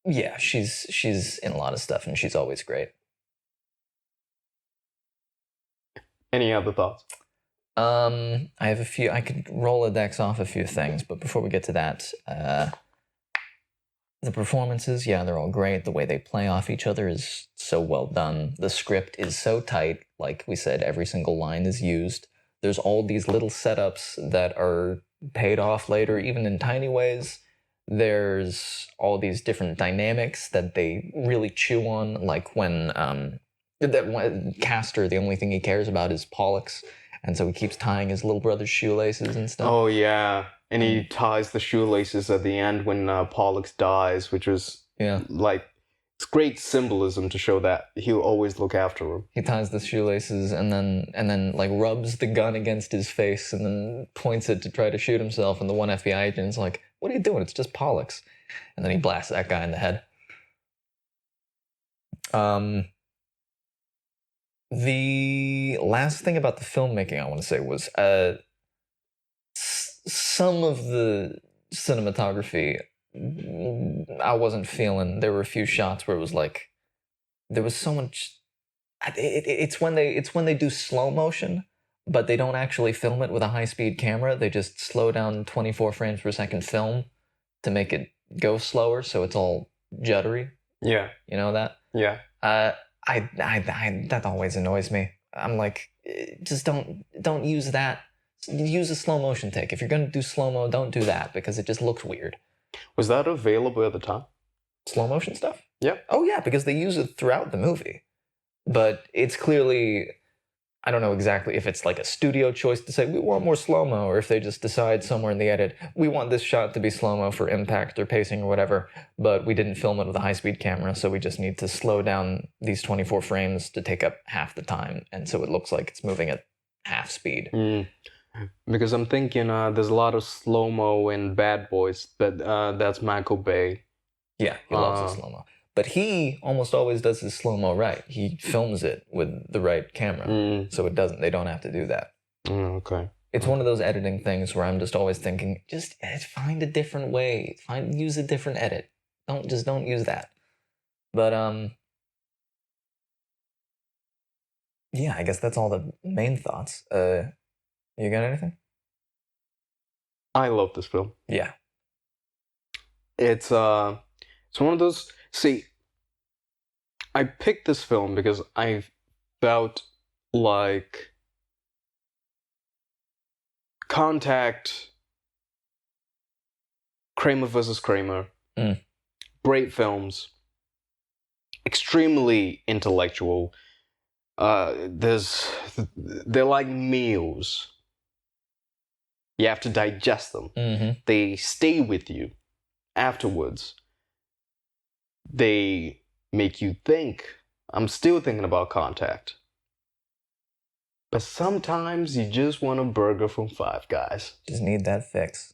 [SPEAKER 2] Yeah, she's in a lot of stuff, and she's always great.
[SPEAKER 1] Any other thoughts?
[SPEAKER 2] I have a few. I could Rolodex off a few things, but before we get to that, the performances, yeah, they're all great. The way they play off each other is so well done. The script is so tight. Like we said, every single line is used. There's all these little setups that are paid off later, even in tiny ways. There's all these different dynamics that they really chew on, like when Castor, the only thing he cares about is Pollux, and so he keeps tying his little brother's shoelaces and stuff.
[SPEAKER 1] Oh yeah, and he ties the shoelaces at the end when Pollux dies, which was like it's great symbolism to show that he'll always look after him.
[SPEAKER 2] He ties the shoelaces and then like rubs the gun against his face and then points it to try to shoot himself. And the one FBI agent is like, "What are you doing? It's just Pollux." And then he blasts that guy in the head. The last thing about the filmmaking I want to say was some of the cinematography I wasn't feeling. There were a few shots where it was like there was so much. It's when they do slow motion, but they don't actually film it with a high-speed camera. They just slow down 24 frames per second film to make it go slower, so it's all juddery.
[SPEAKER 1] Yeah,
[SPEAKER 2] you know that.
[SPEAKER 1] Yeah.
[SPEAKER 2] I that always annoys me. I'm like, just don't use that. Use a slow motion take. If you're gonna do slow mo, don't do that because it just looks weird.
[SPEAKER 1] Was that available at the time?
[SPEAKER 2] Slow motion stuff?
[SPEAKER 1] Yeah.
[SPEAKER 2] Oh yeah, because they use it throughout the movie. But it's clearly, I don't know exactly if it's like a studio choice to say we want more slow-mo, or if they just decide somewhere in the edit, we want this shot to be slow-mo for impact or pacing or whatever, but we didn't film it with a high-speed camera, so we just need to slow down these 24 frames to take up half the time, and so it looks like it's moving at half speed.
[SPEAKER 1] Because I'm thinking there's a lot of slow-mo in Bad Boys, but that's Michael Bay.
[SPEAKER 2] Yeah, he loves the slow-mo. But he almost always does his slow-mo right. He films it with the right camera, so they don't have to do that.
[SPEAKER 1] Okay.
[SPEAKER 2] It's one of those editing things where I'm just always thinking, just find a different way. Use a different edit. Don't use that. But yeah, I guess that's all the main thoughts. You got anything?
[SPEAKER 1] I love this film.
[SPEAKER 2] Yeah.
[SPEAKER 1] It's one of those. See, I picked this film because I felt like Contact Kramer versus Kramer.
[SPEAKER 2] Mm.
[SPEAKER 1] Great films. Extremely intellectual. They're like meals. You have to digest them.
[SPEAKER 2] Mm-hmm.
[SPEAKER 1] They stay with you afterwards. They make you think. I'm still thinking about Contact. But sometimes you just want a burger from Five Guys.
[SPEAKER 2] Just need that fix.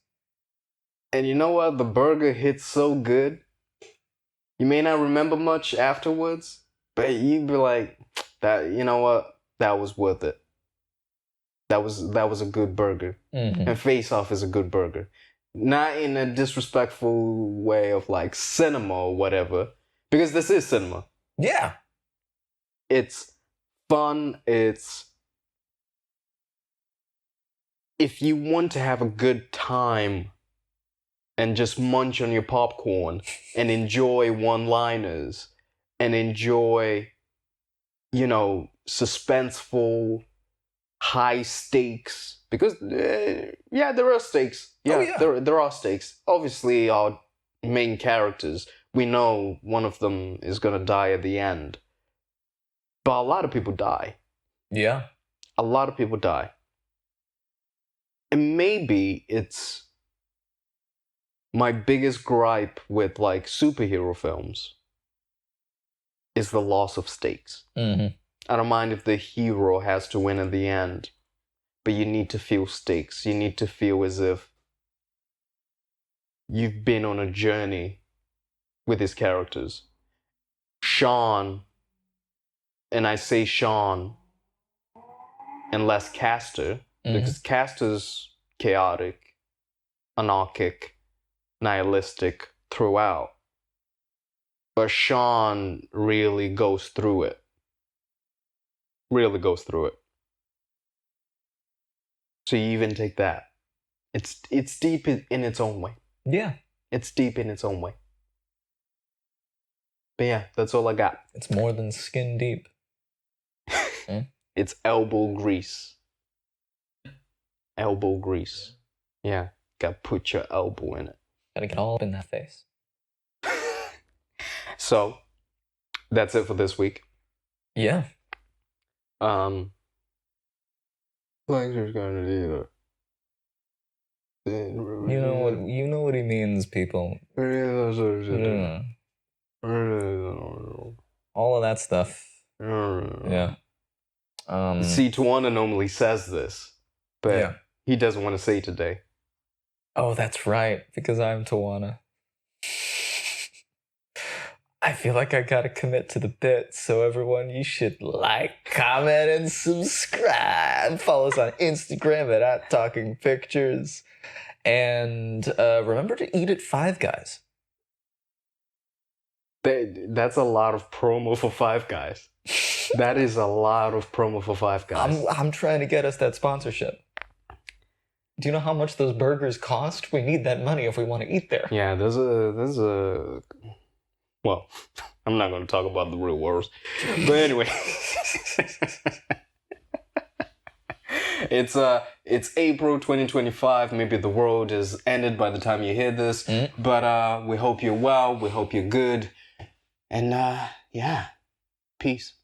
[SPEAKER 1] And you know what? The burger hits so good. You may not remember much afterwards, but you'd be like, "That, you know what? That was worth it. That was a good burger."
[SPEAKER 2] Mm-hmm.
[SPEAKER 1] And Face Off is a good burger. Not in a disrespectful way of like cinema or whatever, because this is cinema.
[SPEAKER 2] Yeah.
[SPEAKER 1] It's fun. If you want to have a good time and just munch on your popcorn and enjoy one-liners and enjoy, suspenseful, high stakes, because there are stakes. Yeah,
[SPEAKER 2] Oh, yeah.
[SPEAKER 1] There are stakes. Obviously, our main characters, we know one of them is gonna die at the end, but a lot of people die.
[SPEAKER 2] Yeah.
[SPEAKER 1] A lot of people die. And maybe it's my biggest gripe with like superhero films is the loss of stakes.
[SPEAKER 2] Mm-hmm.
[SPEAKER 1] I don't mind if the hero has to win at the end, but you need to feel stakes. You need to feel as if you've been on a journey with his characters. Sean, and I say Sean and less Castor, because Castor's chaotic, anarchic, nihilistic throughout. But Sean really goes through it. Really goes through it. So you even take that. It's deep in its own way.
[SPEAKER 2] Yeah.
[SPEAKER 1] It's deep in its own way. But yeah, that's all I got.
[SPEAKER 2] It's more than skin deep.
[SPEAKER 1] It's elbow grease. Elbow grease. Yeah, gotta put your elbow in it.
[SPEAKER 2] Gotta get all up in that face.
[SPEAKER 1] So, that's it for this week.
[SPEAKER 2] Yeah.
[SPEAKER 1] Lecture's gonna do
[SPEAKER 2] You know what he means, people. Yeah. All of that stuff. Yeah.
[SPEAKER 1] See, Tawana normally says this, but
[SPEAKER 2] Yeah.
[SPEAKER 1] he doesn't want to say today.
[SPEAKER 2] Oh, that's right, because I'm Tawana. I feel like I gotta commit to the bit, so everyone, you should like, comment, and subscribe. Follow us on Instagram at @TalkingPictures. And remember to eat at Five Guys.
[SPEAKER 1] That's a lot of promo for Five Guys. That is a lot of promo for Five Guys.
[SPEAKER 2] I'm trying to get us that sponsorship. Do you know how much those burgers cost? We need that money if we want to eat there.
[SPEAKER 1] Yeah, there's a well, I'm not going to talk about the real wars. But anyway. It's April 2025. Maybe the world is ended by the time you hear this. But we hope you're well. We hope you're good. And yeah, peace.